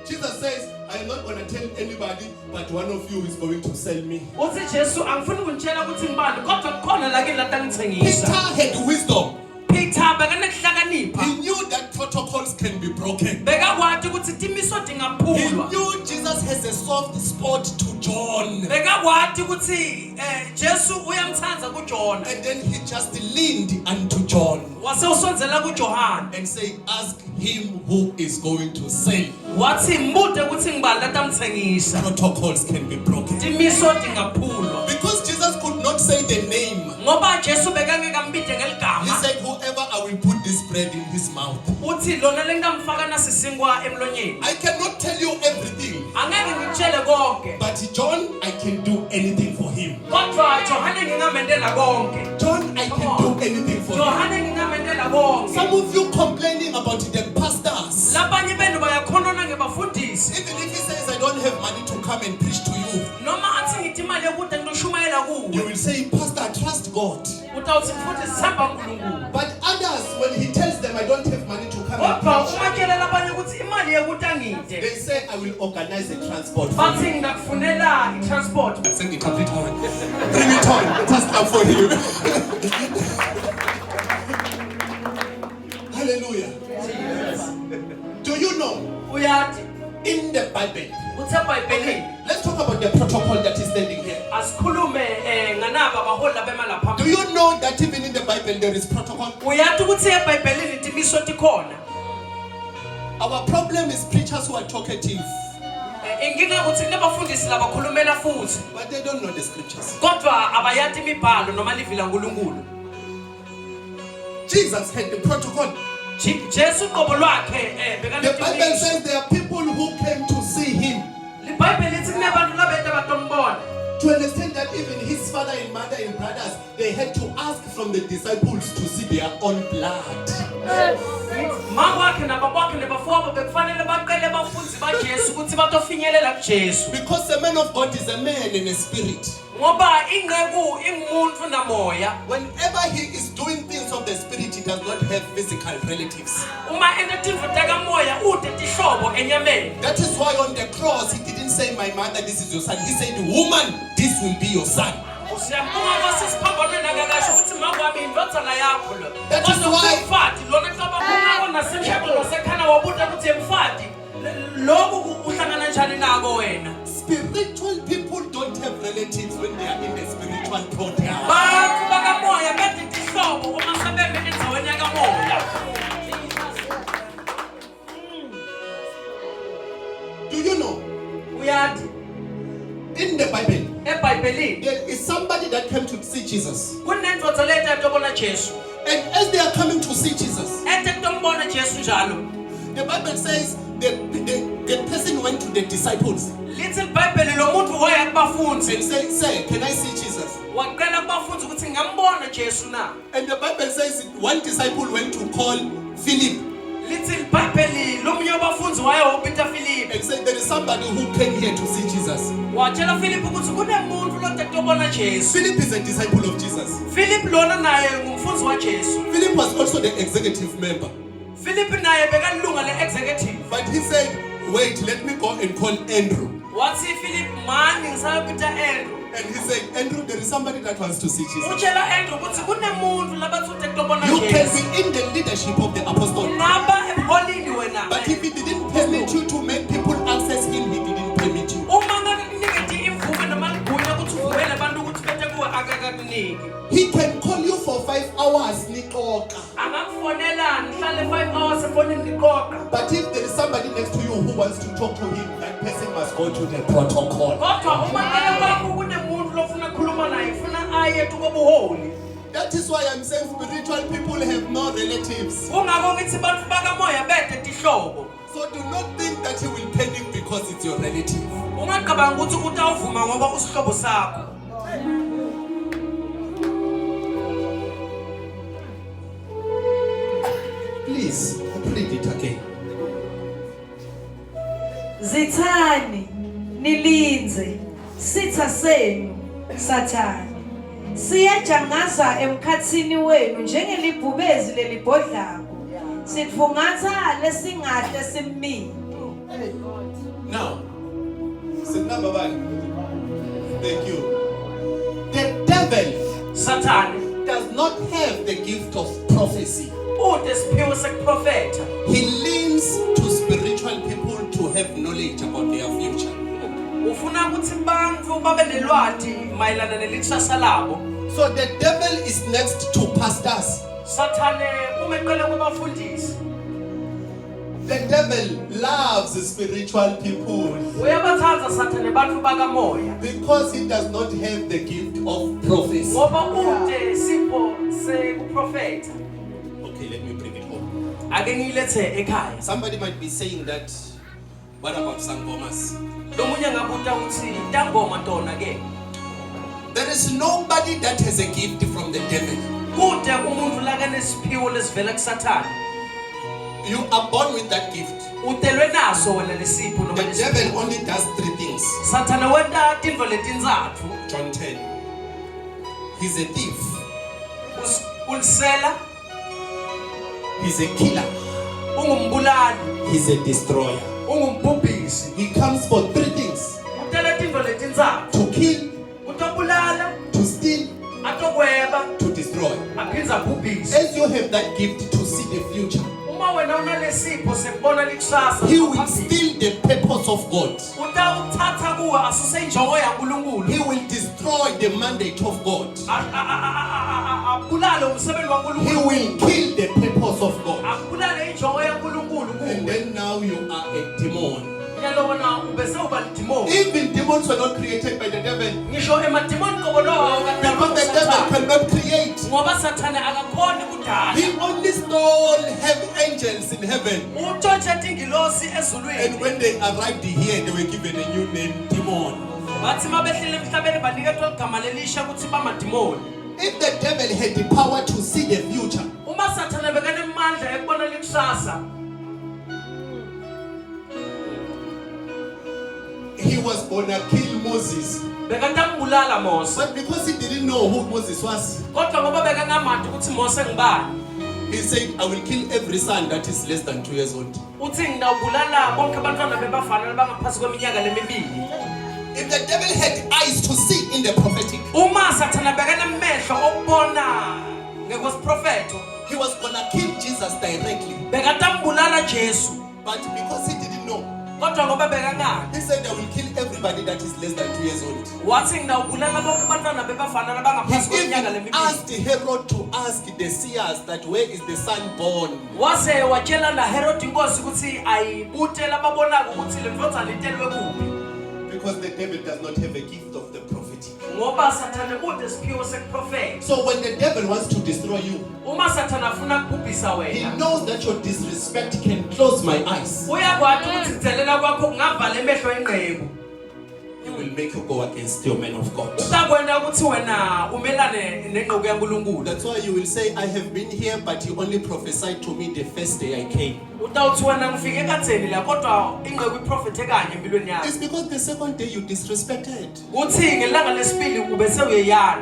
Jesus says, I am not going to tell anybody, but one of you is going to sell me. Uthi Jesu angifuni ukunitshela ukuthi ngibani kodwa kukhona la kini la Peter tangithengisa. had wisdom. Peter bekanekuhlakanipha. He knew that protocols can be broken. Bekakwati ukuthi timiso He tingaphulwa. knew Jesus has a soft spot to John. Bekakwati ukuthi Jesu uyamthanda kuJona. And then he just leaned unto John Wase usonzela kuJohana. and said, ask him who is going to sell. Wathi mbude ukuthi ngibani latamthengisa. Protocols can be broken. Timiso tingaphulwa. Because Jesus could not say the name, Ngoba Jesu bekangeke ambide he ngeligama. said, whoever I will put this bread in his mouth. Uthi lona lengamfaka nasisingwa emlonyeni. I cannot tell you everything. angeke ngitshele konke But John, I can do anything for him. kodwa Johane ngingamendela konke John, I can do anything for him. Johane ngingamendela konke Some of you complaining about the pastors. labanye benu bayakhonona ngebafundisi Even if he says, I don't have money to come and preach to you, noma athi ngithi imali yokude ngidoshumayela you kuwe will say, Pastor, I trust God. utawuthi futhi sihamba uNkulunkulu But others, when he tells them, I don't have money to come and kodwa preach, umakela labanye ukuthi imali yokude angide they say, I will organize a transport for bathi you. ngingakufunela i-transport Bring it on. Bring it on. Let us clap for him. Hallelujah. Do you know, uyathi in the Bible, uthe ebhayibhelini let's talk about the protocol that is standing here. asikhulume nganaba baholi labema lapha Do you know that even in the Bible there is protocol? uyathi ukuthi ebhayibhelini timiso tikhona Our problem is preachers who are talkative, inkinga ukuthi kunabafundisi labakhulumela futhi but they don't know the scriptures. kodwa abayati imibhalo noma livila uNkulunkulu Jesus had the protocol. Jesu uqobo lwakhe The Bible says there are people who came to see him, libhayibheli lithi kunabantu labete batombona to understand that even his father and mother and brothers, they had to ask from the disciples to see their own blood. makwakhe nabakwakhe nebafowabo bekufanele baqele bafundisi baJesu ukuthi batofinyelela kuJesu Because the man of God is a man in a spirit. ngoba inceku ingumuntu namoya Whenever he is doing things of the spirit, he does not have physical relatives. uma enta tintfo takamoya ude tihlobo enyameni That is why on the cross he didn't say, my mother, this is your son. He said, woman, this will be your son. usiyambonga kwasisiphambanweni akakasho ukuthi makwami indvodzana yakho lo That is kodwa why- mfati lona kuxabakho nasemshado lasekhana wabuta ukuthi mfati lokhu uhlangana njani nako wena Spiritual people don't have relatives when they are in the spiritual program. bantu bakamoya bete tihlobo uma sebeme endzaweni yakamoya Do you know, uyathi in the Bible, ebhayibhelini there is somebody that came to see Jesus. kunendvodza leta yatobona Jesu And as they are coming to see Jesus, ete kutombona Jesu njalo the Bible says the person went to the disciples lithi libhayibheli lo muntu waya kubafundzi and said, Sir, can I see Jesus? waqela kubafundzi ukuthi ngambona Jesu na And the Bible says one disciple went to call Philip lithi libhayibheli lomunye wabafundzi waya wopita Filipi and said, there is somebody who came here to see Jesus. watshela Filipi ukuthi kunemuntu lotetobona Jesu Philip is a disciple of Jesus. Filipi lona naye ngumfundzi wa Jesu Philip was also the executive member. Filipi naye bekalunga le-executive But he said, wait, let me go and call Andrew. wathi Filipi mani ngisayopita Andrew And he said, Andrew, there is somebody that wants to see Jesus. utshela Andrew ukuthi kunemuntu labathi utetobona You can Jesu be in the leadership of the apostle. ungaba ebuholini wena But if he didn't permit you to make people access him, he didn't permit you. uma ngakakuniketi imvume noma ligunya ukuthi uvumele abantu ukuthi bete kuwe akakakuniki He can call you for 5 hours, nixoxa. angakufonela nihlale 5 hours efonini niqoqa But if there is somebody next to you who wants to talk to him, that person must go to the protocol. kodwa umakele wakho kunemuntu lofuna khuluma naye funa aye tukobuholi That is why I'm saying spiritual people have no relatives. kungako ngithi bantu bakamoya bede tihlobo So do not think that he will panic because it's your relative. ungaqabanga ukuthi utawuvuma ngoba usihlobo sakho Please read it again. Zithani nilinze sitha senu sathane siyajangaza emkhathini wenu njengelibhubezi lelibhodlako sitfungatha lesingahle simmi Now, number 1. Thank you. The devil sathane does not have the gift of prophecy. ude siphiwo sekuprofetha He leans to spiritual people to have knowledge about their future. ufuna ukuthi bantu babe nelwati mayelana nelikusasa labo So the devil is next to pastors. sathane umeqele kubafundisi The devil loves spiritual people uyabathanda sathane bantu bakamoya because he does not have the gift of prophecy. ngoba ude sipho sekuprofetha Okay, let me bring it home. ake ngiyilethe ekhaya Somebody might be saying that, what about Sangomas? Lomunye ngabuta ukuthi tangoma tona ke. There is nobody that has a gift from the devil. Kude umuntu la kanesiphiwo lesivela kuSathane. You are born with that gift. Utelwe naso wena lesipho noma The devil only does 3 things. Sathane wenta tintfo letintsatfu. John 10. He's a thief. Ulisela. He's a killer. Ungumbulali. He's a destroyer. Ungumbhubhisi. He comes for 3 things. Utela tintfo letintsatfu. To kill, Utobulala. to steal, Atokweba. to destroy. Aphindza bhubhisi. As you have that gift to see the future, Uma wena unalesipho sekubona likusasa. he will steal the purpose of God. Utawuthatha kuwe asuse injongo yaNkulunkulu. He will destroy the mandate of God. Abulale umsebenzi waNkulunkulu. He will kill the purpose of God. Abulale injongo yaNkulunkulu And kuwe. then now you are a demon. Yalona ubese uba lidimoni. Even demons were not created by the devil. Ngisho emadimoni qobolo Because the devil cannot create. ngoba Sathane akakhoni kudala. He only stole heavy angels in heaven. Utshontshe ingilosi And ezulwini. when they arrived here, they were given a new name, demon. Bathi mabehlile emhlabeni banikethwa igama lelisha ukuthi bamadimoni. If the devil had the power to see the future, Uma Sathane bekanemandla ekubona likusasa, he was gonna kill Moses. bekatambulala Mose. But because he didn't know who Moses was, Kodwa ngoba bekangamazi ukuthi Mose ngibani, he said, I will kill every son that is less than 2 years old. uthi ngidawubulala bonke abantwana bebafana abangaphansi kweminyaka lemibili. If the devil had eyes to see in the prophetic, Uma Sathane bekanemehlo okubona ngekwesiprofeto, he was gonna kill Jesus directly. bekatambulala Jesu. But because he didn't know, Kodwa ngoba bekangazi, he said, I will kill everybody that is less than 2 years old. wathi ngidawubulala bonke abantwana bebafana abangaphansi He kweminyaka even lemibili. asked Herod to ask the seers that where is the son born? Wase watshela na Herod inkosi ukuthi ayibutela ababonaka ukuthi le ndodana itelwe kuphi. Because the devil does not have a gift of the prophetic. Ngoba Sathane udesiphiwo sekuprofeta. So when the devil wants to destroy you, Uma Sathane afuna ukubhubhisa he wena, knows that your disrespect can close my eyes. uyakwazi ukuthi kuthelela kwakho kungavala emehlo enqebu. He will make you go against your man of God. Utakwenza ukuthi wena umelane nenqobo yaNkulunkulu. That's why you will say, I have been here, but he only prophesied to me the first day I came. Utawuthi wena ngifike ekatheni la kodwa inqebu iprofethe kanye empilweni yakho. It's because the second day you disrespected. Uthi ngelanga lesibili ube sewuyeyana.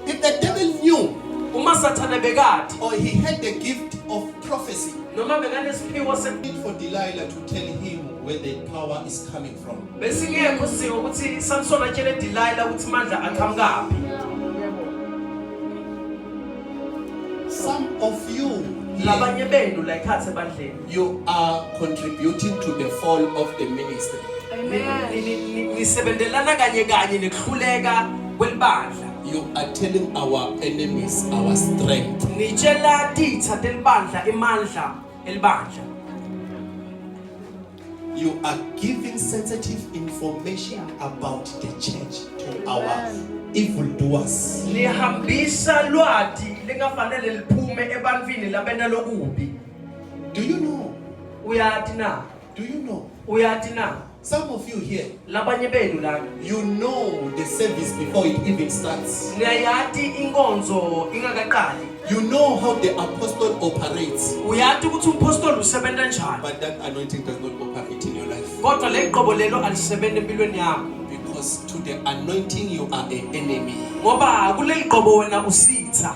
If the devil knew, Uma Sathane bekade or he had the gift of prophecy, noma bekanesiphiwo need for Delilah to tell him where the power is coming from. besingekho siyo ukuthi Samson atshele Delilah ukuthi mandla aqhamukaphi. Some of you here, Labanye benu la ekhathe ebandleni. you are contributing to the fall of the ministry. Nisebendelana kanye kanye nekuhluleka kwelibandla. You are telling our enemies our strength. Nitshela titha telibandla imandla elibandla. You are giving sensitive information about the church to our evildoers. Nihambisa lwati lingafanele liphume ebantwini labena lokubi. Do you know? Uyati na? Do you know? Uyati na? Some of you here, Labanye benu lana. you know the service before it even starts. Niyayati inkonzo ingakaqali. You know how the apostle operates, Uyati ukuthi umpostoli usebenza njani. but that anointing does not operate in your life. Kodwa leqobo lelo alisebenza empilweni yakho. Because to the anointing you are an enemy. Ngoba kuleli qobo wena usitha.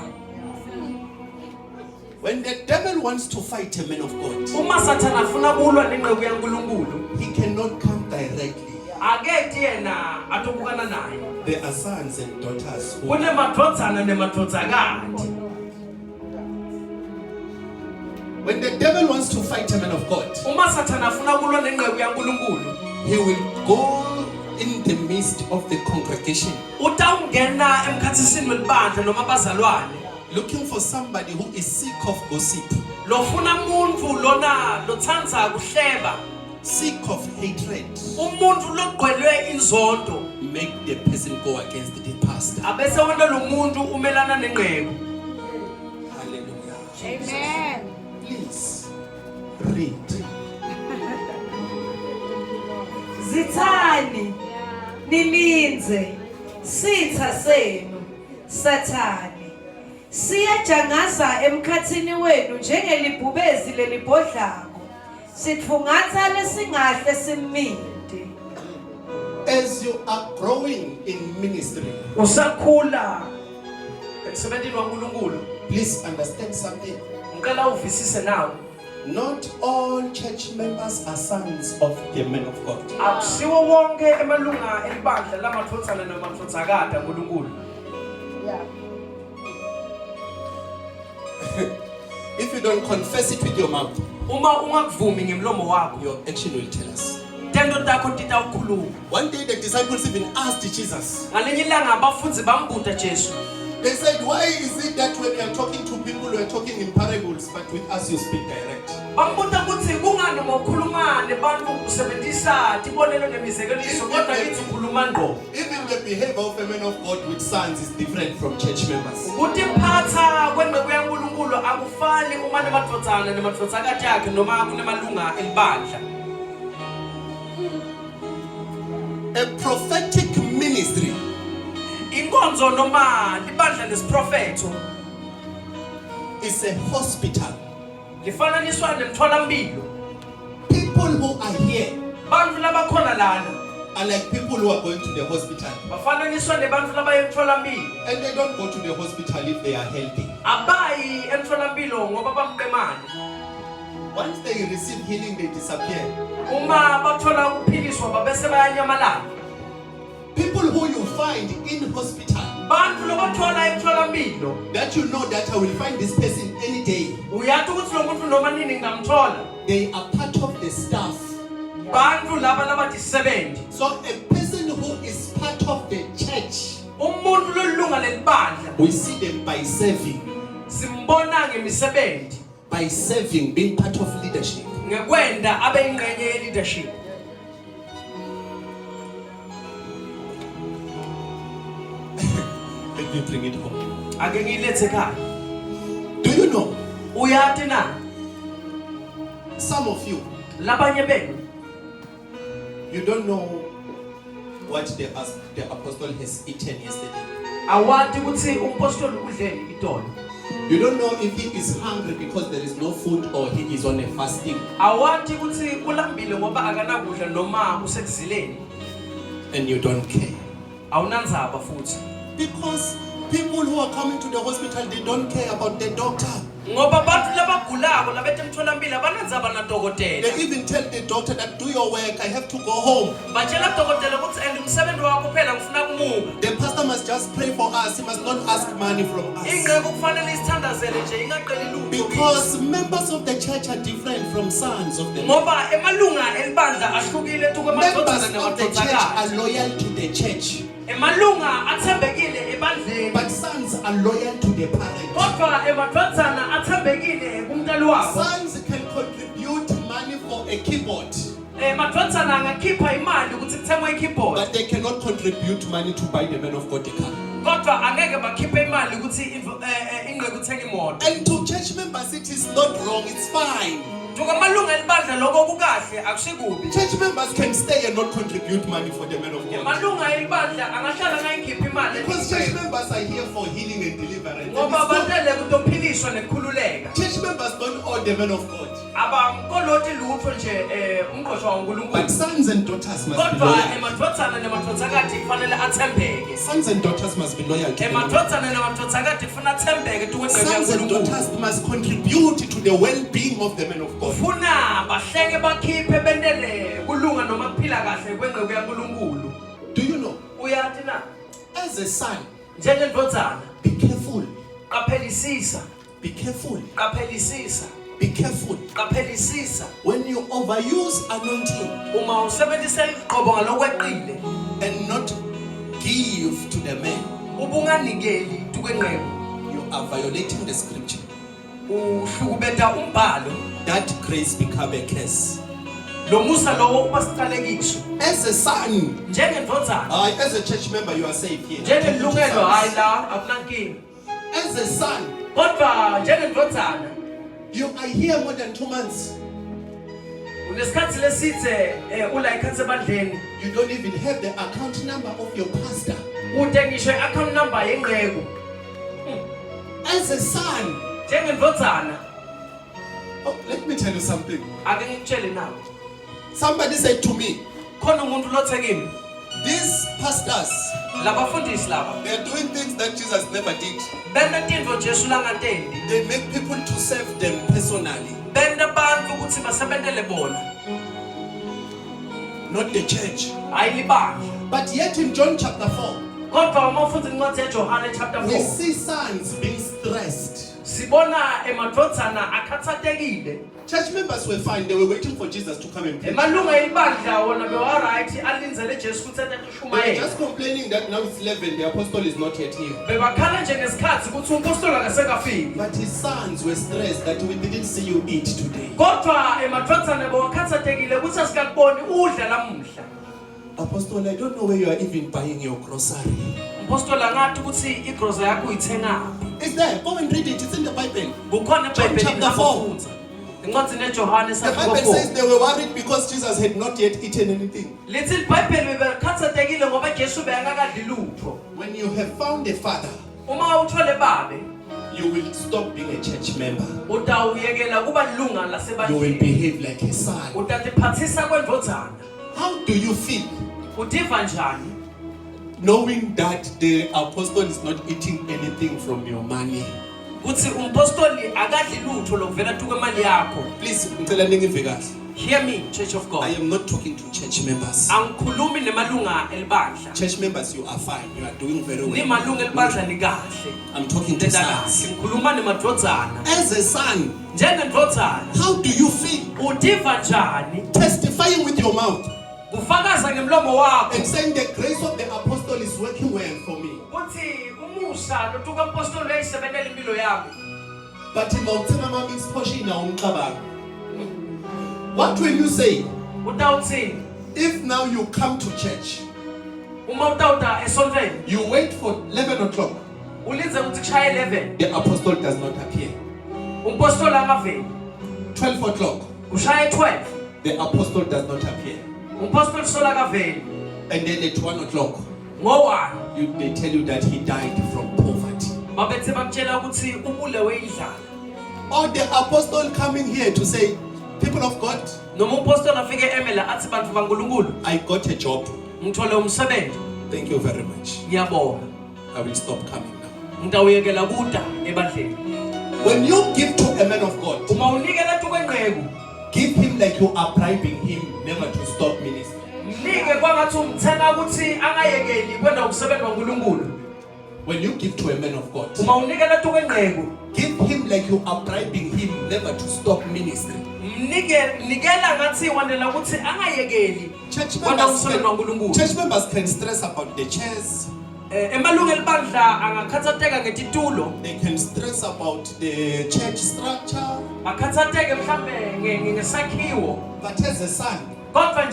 When the devil wants to fight a man of God, Uma Sathane afuna kulwa nenqebu yaNkulunkulu, he cannot come directly. akethi yena atobukana naye. There are sons and daughters who Kune madvodzana nemadvodzakati. when the devil wants to fight a man of God, Uma Sathane afuna kulwa nenqebu yaNkulunkulu, he will go in the midst of the congregation utawungena emkhathisini welibandla noma abazalwane. looking for somebody who is sick of gossip, Lofuna umuntu lona lotsandza kuhleba, sick of hatred. umuntu logqwelwe inzondo, Make the person go against the pastor. abese wena lo muntu umelana nenqebu. Hallelujah. Amen. Please, Read. Zithani nilinze sitha senu Sathane siyajangaza emkhathini wenu njengelibhubezi lelibhodlako sitfungatha lesingahle siminde. As you are growing in ministry, usakhula emsebenzini waNkulunkulu, please understand something. ngicela uvisise nawe, Not all church members are sons of the men of God. akusiwo wonke emalunga elibandla lamathothana namathothakade kaNkulunkulu. If you don't confess it with your mouth, Uma ungakuvumi ngemlomo wakho, your action will tell us. tendo takho titawukhuluma. One day the disciples even asked Jesus. Ngalinye ilanga abafundzi bambuza Jesu, They said, why is it that when you are talking to people, you are talking in parables, but with us you speak direct? bambuza ukuthi kungani ngokhuluma nebantfu usebenzisa tibonelo nemizekeliso kodwa lithi ukhuluma ngqo. Even the behavior of a man of God with sons is different from church members. Ukutiphatha kwenqeku yaNkulunkulu akufani uma nemadvodzana nemadvodzakade yakhe noma kunemalunga elibandla. A prophetic ministry Inkonzo noma libandla lesiprofetho is a hospital. lifananiswa nemtholampilo. People who are here Bantfu labakhona lana are like people who are going to the hospital. bafananiswa nebantfu labaya emtholampilo. And they don't go to the hospital if they are healthy. Abayi emtholampilo ngoba bamqemane. Once they receive healing, they disappear. Uma bathola ukuphiliswa babese bayanyamalala. People who you find in hospital, Bantfu lobathola emtholampilo that you know that I will find this person any day, uyathi ukuthi lo muntu noma nini ngamthola. they are part of the staff. Bantfu laba labadisebenzi. So a person who is part of the church, Umuntu lolunga lelibandla we see them by serving. simbona ngemisebenzi, By serving, being part of leadership. ngekwenda abe ingxenye ye-leadership. Let me bring it home. Ake ngiyilethe ekhaya. Do you know, Uyathi na some of you, labanye benu you don't know what the apostle has eaten yesterday. awati ukuthi umpostoli udleni itolo. You don't know if he is hungry because there is no food or he is on a fasting. Awati ukuthi ulambile ngoba akanakudla noma usekuzileni. And you don't care. Awunandzaba futhi. Because people who are coming to the hospital, they don't care about the doctor. Ngoba bantfu labagulako labete emtholampilo abanandzaba nadokotela. They even tell the doctor that do your work, I have to go home. Batshela dokotela ukuthi and umsebenzi wakho phela ngifuna kumuka. The pastor must just pray for us. He must not ask money from us. Ingeke kufanele isithandazele nje ingaqeli lutho. Because members of the church are different from sons of the Ngoba emalunga elibandla ahlukile tu members kwemadvodzana of the church are nemadodzakade. loyal to the church, Emalunga athembekile ebandleni. but sons are loyal to the parent. Kodwa emadvodzana athembekile kumntali wabo. Sons can contribute money for a keyboard, Madvodzana angakhipha imali ukuthi kuthengwe i-keyboard. but they cannot contribute money to buy the man of God a car. Kodwa angeke bakhiphe imali ukuthi ingeke uthenga imoto. And to church members, it is not wrong, it's fine. Duka amalunga elibandla lokho kukahle akusikubi. Church members can stay and not contribute money for the man of God. Amalunga elibandla angahlala ngayikhipha imali. Because church members are here for healing and deliverance. And Ngoba it's not- batele kutophiliswa nekukhululeka. church members don't owe the man of God. Abamkoloti lutho nje umqoshwa waNkulunkulu. But sons and daughters must be Kodwa loyal. emadvodzana nemadvodzakade kufanele athembeke. Sons and daughters must be loyal to the man of God. Emadvodzana nemadvodzakade kufanele athembeke tukwengqeke Sons and yaNkulunkulu. daughters must contribute to the well-being of the man of God. Ufuna bahlenge bakhiphe bendele kulunga noma kuphila kahle kwengqeke yaNkulunkulu. Do you know? Uyathi na As a son, njengendvodzana be careful. qaphelisisa, Be careful. qaphelisisa, Be careful. qaphelisisa. When you overuse anointing Uma usebenzisa iqobo ngalokweqile and not give to the man, ubunganikeli tukwengqeke you are violating the scripture. uhlukubeta umbhalo. That grace become a curse. Lo musa lowo uba siqalekiso. As a son, Njengendvodzana, as a church member, you are safe here. njengelungelo hayi la akunankinga. As a son, Kodwa njengendvodzana you are here more than 2 months. unesikhathi lesithe ula ikhathe bandleni you don't even have the account number of your pastor. ude ngisho i-account number yenqeku As a son, njengendvodzana. oh, let me tell you something. Ake ngikutshele nawe Somebody said to me, khona umuntu lothe kimi these pastors, labafundisi laba they are doing things that Jesus never did. benda tintfo Jesu langatendi They make people to serve them personally, benda bantfu ukuthi basebentele bona not the church. hayi libandla. But yet in John chapter 4, Kodwa uma ufunda incwadi yaJohane chapter we 4 see sons being stressed. sibona emadvodzana akhathatekile. Church members were fine. They were waiting for Jesus to come and preach. Emalunga elibandla wona bewaright alinzele Jesu ukuthi They were atashumayela. just complaining that now it's 11, the apostle is not yet here. Bebakhala nje ngesikhathi ukuthi umpostoli akasekafiki. But his sons were stressed that we didn't see you eat today. Kodwa emadvodzana bewakhathatekile ukuthi asikakuboni udla lamuhla. Apostle, I don't know where you are even buying your grocery. Umpostoli angathi ukuthi igroza yakho uyithengaphi. It's there. Go and read it. It's in the Bible. Kukhona John eBhayibhelini chapter 4. ngafundza. Incwadi yaJohane The chapter Bible 4. says they were worried because Jesus had not yet eaten anything. Lithi iBhayibheli bebekhathatekile ngoba Jesu bengakadli lutho. When you have found a father, Uma uthole babe, you will stop being a church member. utawuyekela kuba lunga You will lasebandleni. behave like a son. Utatiphathisa kwendvodzana. How do you feel Utiva njani? knowing that the apostle is not eating anything from your money? Kuthi umpostoli akadli lutho lokuvela tu kwemali yakho. Please, ngicela ningive kahle. Hear me, Church of I God. am not talking to church members. Angikhulumi nemalunga elibandla. Church members, you are fine. You are doing very Ni well. malunga elibandla ni kahle. I'm talking to Tenda kahle. sons. Ngikhuluma nemadvodzana. As a son, Njengendvodzana, how do you feel utiva njani? testifying with your mouth Kufakaza ngemlomo wakho. and saying the grace of the apostle is working well for me? Kuthi umusa lotuka mpostoli uyayisebentela impilo yami. But what will you say Utawutsini? if now you come to church, Uma utawuta esontweni, you wait for 11 o'clock, ulinze ukuthi kushaye 11, the apostle does not appear. umpostoli angaveli. 12 o'clock, Kushaye 12, the apostle does not appear. umpostoli sola akaveli. And then at 1 o'clock, Ngo-1, they tell you that he died from poverty. babethe bakutshela ukuthi ubulewe indlala. Or the apostle coming here to say, people of God, Noma umpostoli afike emela athi bantu baNkulunkulu, I got a job. ngithole umsebenzi. Thank you very much. Ngiyabonga. I will stop coming now. Ngitawuyekela kuda ebandleni. When you give to a man of God, Uma unikela tu kwenqeku, give him like you are bribing him never to stop ministry. mnike kwangathi umthenga ukuthi angayekeli kwenda umsebenzi waNkulunkulu. When you give to a man of God, Uma unikela tu kwenqeku, give him like you are bribing him never to stop ministry. nikela ngathi wandela ukuthi angayekeli kwenda umsebenzi waNkulunkulu. Church members can stress about the chairs. Emalunga elibandla angakhathateka ngetitulo, They can stress about the church structure. akhathateke mhlambe ngesakhiwo. But as a son, Kodwa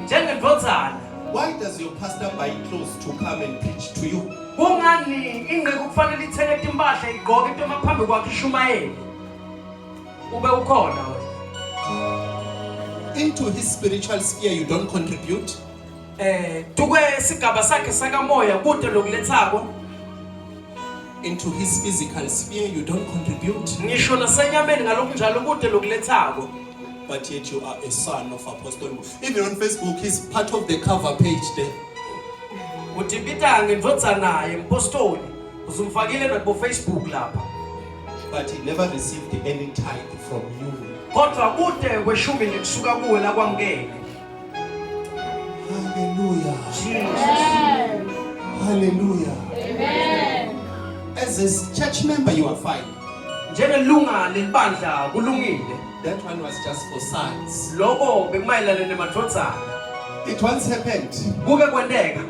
njengendvodzana, why does your pastor buy clothes to come and preach to you? kungani ingqeku kufanele ithenge timpahla igqoke into emaphambi kwakhe ishumayele? Ube ukhona wena. Into his spiritual sphere, you don't contribute. Tukwe sigaba sakhe sakamoya kude lokulethako. Into his physical sphere, you don't contribute. Ngisho nasenyameni ngalokunjalo kude lokulethako. But yet you are a son of Apostle. Even on Facebook, he's part of the cover page there. Utibita ngendvodzana yempostoli, uzumfakile naku Facebook lapha. But he never received any tithe from you. Kodwa kude kweshumi lekusuka kuwe lakwamukele. Hallelujah. Jesus. Hallelujah. Amen. As a church member, you are fine. Njengelunga lelibandla kulungile. That one was just for sons. Lokho bekumayelana nemadvodzana. It once happened. Kuke kwendeka.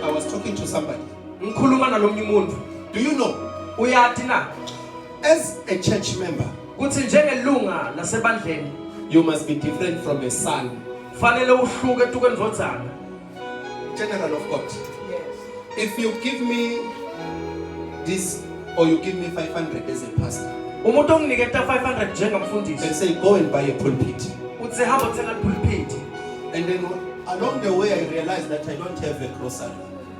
I was talking to somebody. Ngikhuluma nalomunye umuntu. Do you know? Uyathi na? As a church member, Kuthi njengelunga lasebandleni, you must be different from a son. fanele uhluke tu kwendvodzana. General of God. If you give me this or you give me 500 as a pastor, Umuntu onginiketa 500 njengamfundisi. and say, go and buy a pulpit. Utse hamba uthenga pulpit. And then along the way, I realized that I don't have a grocery.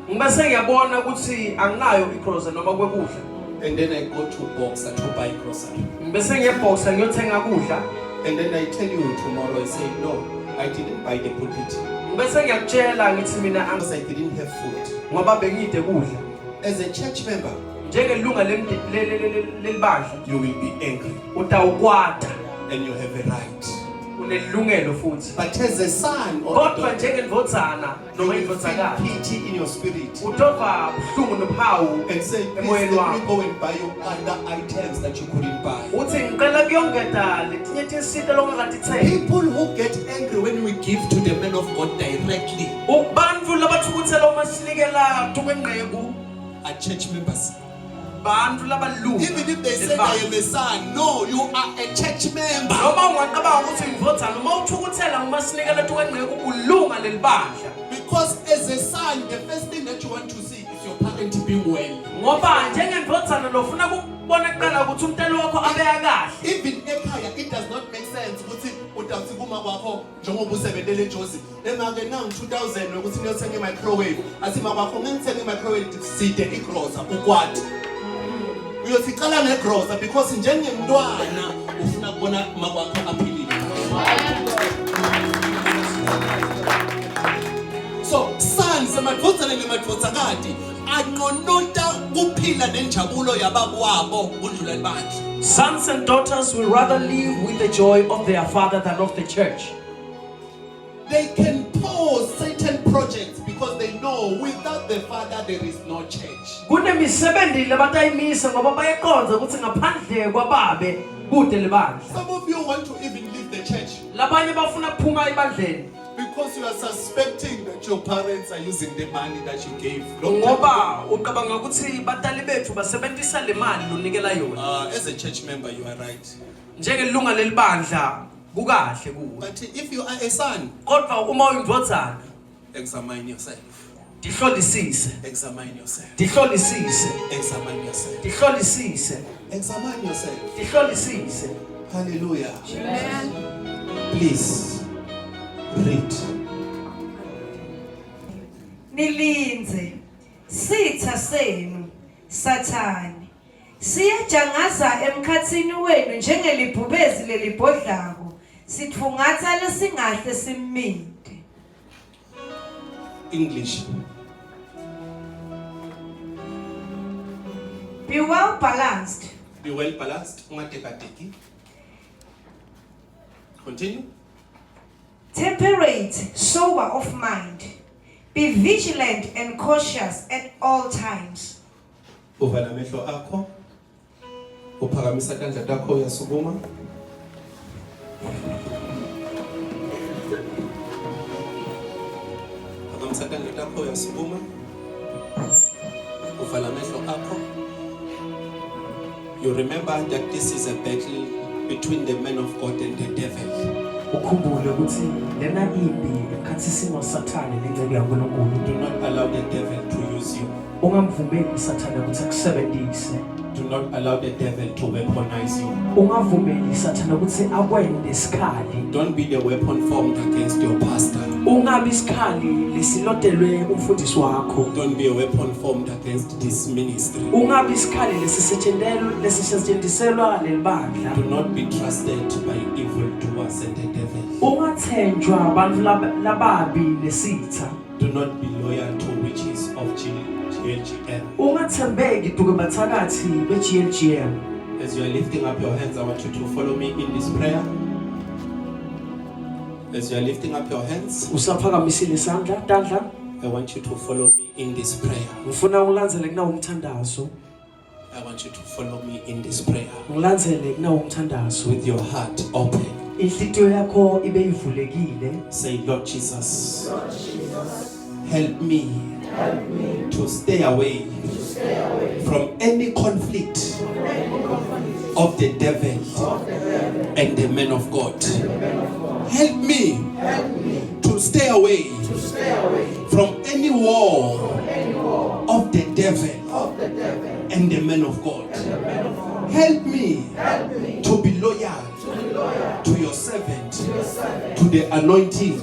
Ngibese ngiyabona ukuthi anginayo igrocery noma kwekudla. And then I go to Boxer to buy grocery. Ngibese ngiyeboxa ngiyothenga kudla. And then I tell you tomorrow, I say, no, I didn't buy the pulpit. Ngibese ngiyakutshela ngithi mina Because I didn't have food. ngoba bengide kudla. As a church member, Njengelunga lelibandla you will be angry utawukwata and you have a right. unelungelo futhi. But as a son or a Kodwa daughter, njengendvodzana you noma will feel indvodzakazi pity in your spirit utova buhlungu nophawu and say, please emoyeni let me wakho. go and buy you other items that you couldn't buy. Uthi ngicela kuyongeta letinye tinsita longakatithengi. People who get angry when we give to the man of God directly Bantfu labathukuthela uma sinikela tukwenqeku are church members. bantfu labalunga. Even if they say I am a son, no, you are a church member. Noma ungaqabanga ukuthi ngivotana uma uthukuthela uma sinikela tukwenqeku ulunga lelibandla. Because as a son, the first thing that you want to see is your parent being well. Ngoba njengendvodzana lofuna ukubona kuqala ukuthi umntwana wakho abeya kahle. Even ekhaya, it does not make sense ukuthi utawuthi kuma kwakho njengoba usebenzele eJozi emake nangu 2000 ukuthi niyothenga i-microwave athi makwakho ngengithenga i-microwave side igrocer ukwati uyothi qala ngegrocer because njengemntwana ufuna kubona makwakho aphilile. So sons emadvodzana nemadvodzakati anqonota kuphila nenjabulo yababwabo kudlula libandla. Sons and daughters will rather live with the joy of their father than of the church. They can pause certain projects because they know without the father there is no church. Kunemisebenzi labatayimisa ngoba bayakonza ukuthi ngaphandle kwababe kude libandla. Some of you want to even leave the church Labanye bafuna kuphuma ebandleni because you are suspecting that your parents are using the money that you gave. Long time ngoba uqabanga ukuthi batali bethu basebenzisa le mali lonikela yona. ago. As a church member, you are right. Njengelunga lelibandla kukahle kuwe. But if you are a son, Kodwa uma uyindvodzana examine yourself. dihlolisise, Examine yourself. dihlolisise, Examine yourself. dihlolisise, Examine yourself. dihlolisise. Hallelujah. Please read. Nilinze sitha senu Sathane siyajangaza emkhathini wenu njengelibhubezi lelibhodlako sithungatha lesingahle simide. English. Be well balanced. Be well balanced. Ungatekateki. Continue. Temperate, sober of mind. Be vigilant and cautious at all times. Uvala amehlo akho. Uphakamisa tandla takho uyasukuma. Phakamisa tandla takho uyasukuma. Uvala amehlo akho. You remember that this is a battle between the man of God and the devil. Ukhumbule ukuthi lena impi ekhathi simo sathane nengcebo yaNkulunkulu. Do not allow the devil to use you. Ungamvumeli sathane ukuthi akusebenzise. Do not allow the devil to weaponize you. Ungavumeli sathane ukuthi akwende isikhali. Don't be the weapon formed against your pastor. Ungabi isikhali lesilotelwe umfundisi wakho. Don't be a weapon formed against this ministry. Ungabi isikhali lesisetshendiselwa lelibandla. Do not be trusted by evildoers and the devil. Ungathenjwa abantu lababi lesitha. Do not be loyal to witches of GLGM. Ungathembeki duke bathakathi beGLGM. As you are lifting up your hands, I want you to follow me in this prayer. As you are lifting up your hands, Usaphakamisile isandla tandla. I want you to follow me in this prayer. Ngifuna ulandzele kunawo umthandazo. I want you to follow me in this prayer Ngilandzele kunawo umthandazo. with your heart open. Inhlitiyo yakho ibe ivulekile. Say, Lord Jesus, help me to stay away from any conflict of the devil and the man of God. Help me to stay away from any war of the devil and the man of God. Help me to be loyal to your servant, to the anointing,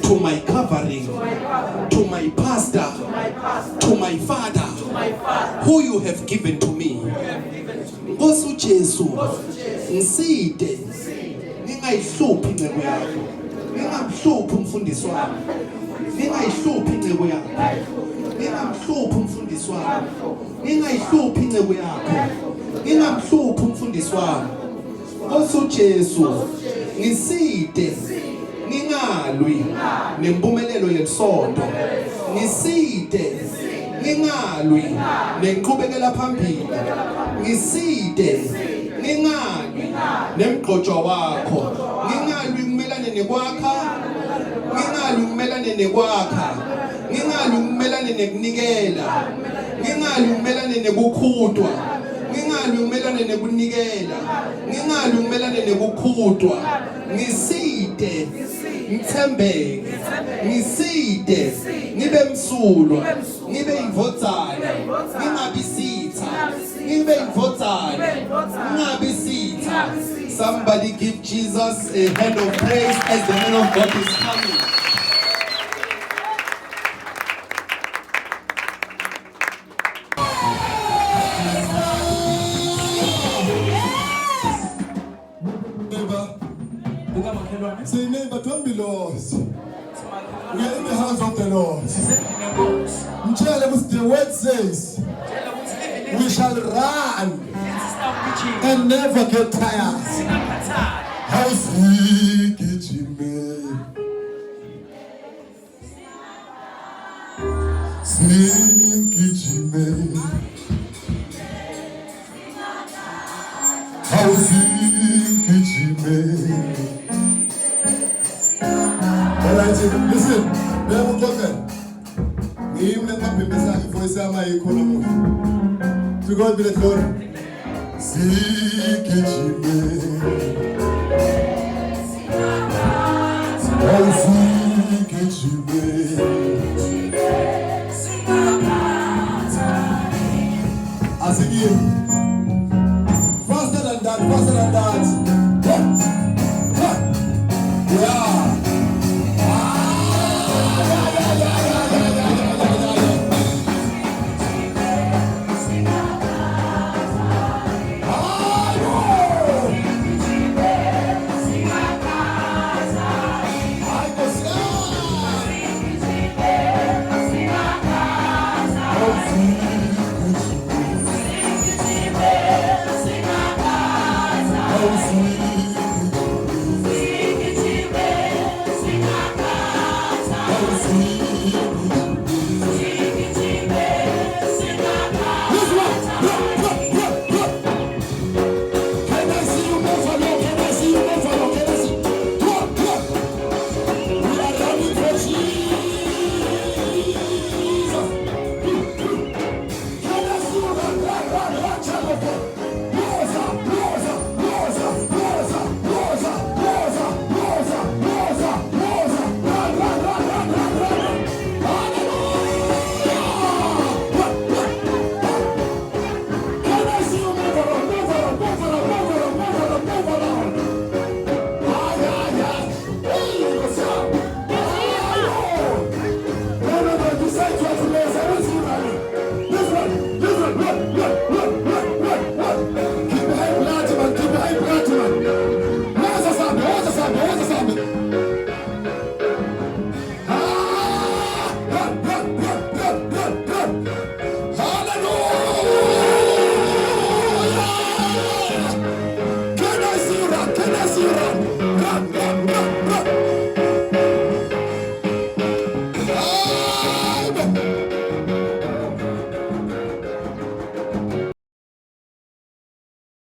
to my covering, to my pastor, to my father, who you have given to me. Nkosi uJesu, ngiside ngingayihluphi incebo yakho, ngingamhluphi umfundisi wami, ngingayihluphi incebo yakho, ngingamhluphi umfundisi wami, ngingayihluphi incebo yakho, ngingamhluphi umfundisi wami. Nkosi uJesu, ngiside ngingalwi nempumelelo yesonto, ngiside ngingalwi nenqubekela phambili, ngiside ngingalwi nemgqojwa wakho, ngingalwi kumelane nekwakha, ngingalwi kumelane nekwakha, ngingalwi kumelane nekunikela, ngingalwi kumelane nekukhutwa, ngingalwi kumelane nekunikela, ngingalwi kumelane nekukhutwa, ngiside ngithembeke, ngiside ngibe msulwa, ngibe imvodzana, ngingabi sitha, ngibe imvodzana, ngingabi sitha. Somebody give Jesus a hand of praise as the man of God is coming. Say, neighbor, don't be lost. We are in the house of the Lord. The word says, we shall run and never get tired. How sweet it me. Sweet it me. How sweet it me. Listen, never talking. To God be the glory. Seek it, I sing it. Faster than that, faster than that. Yeah.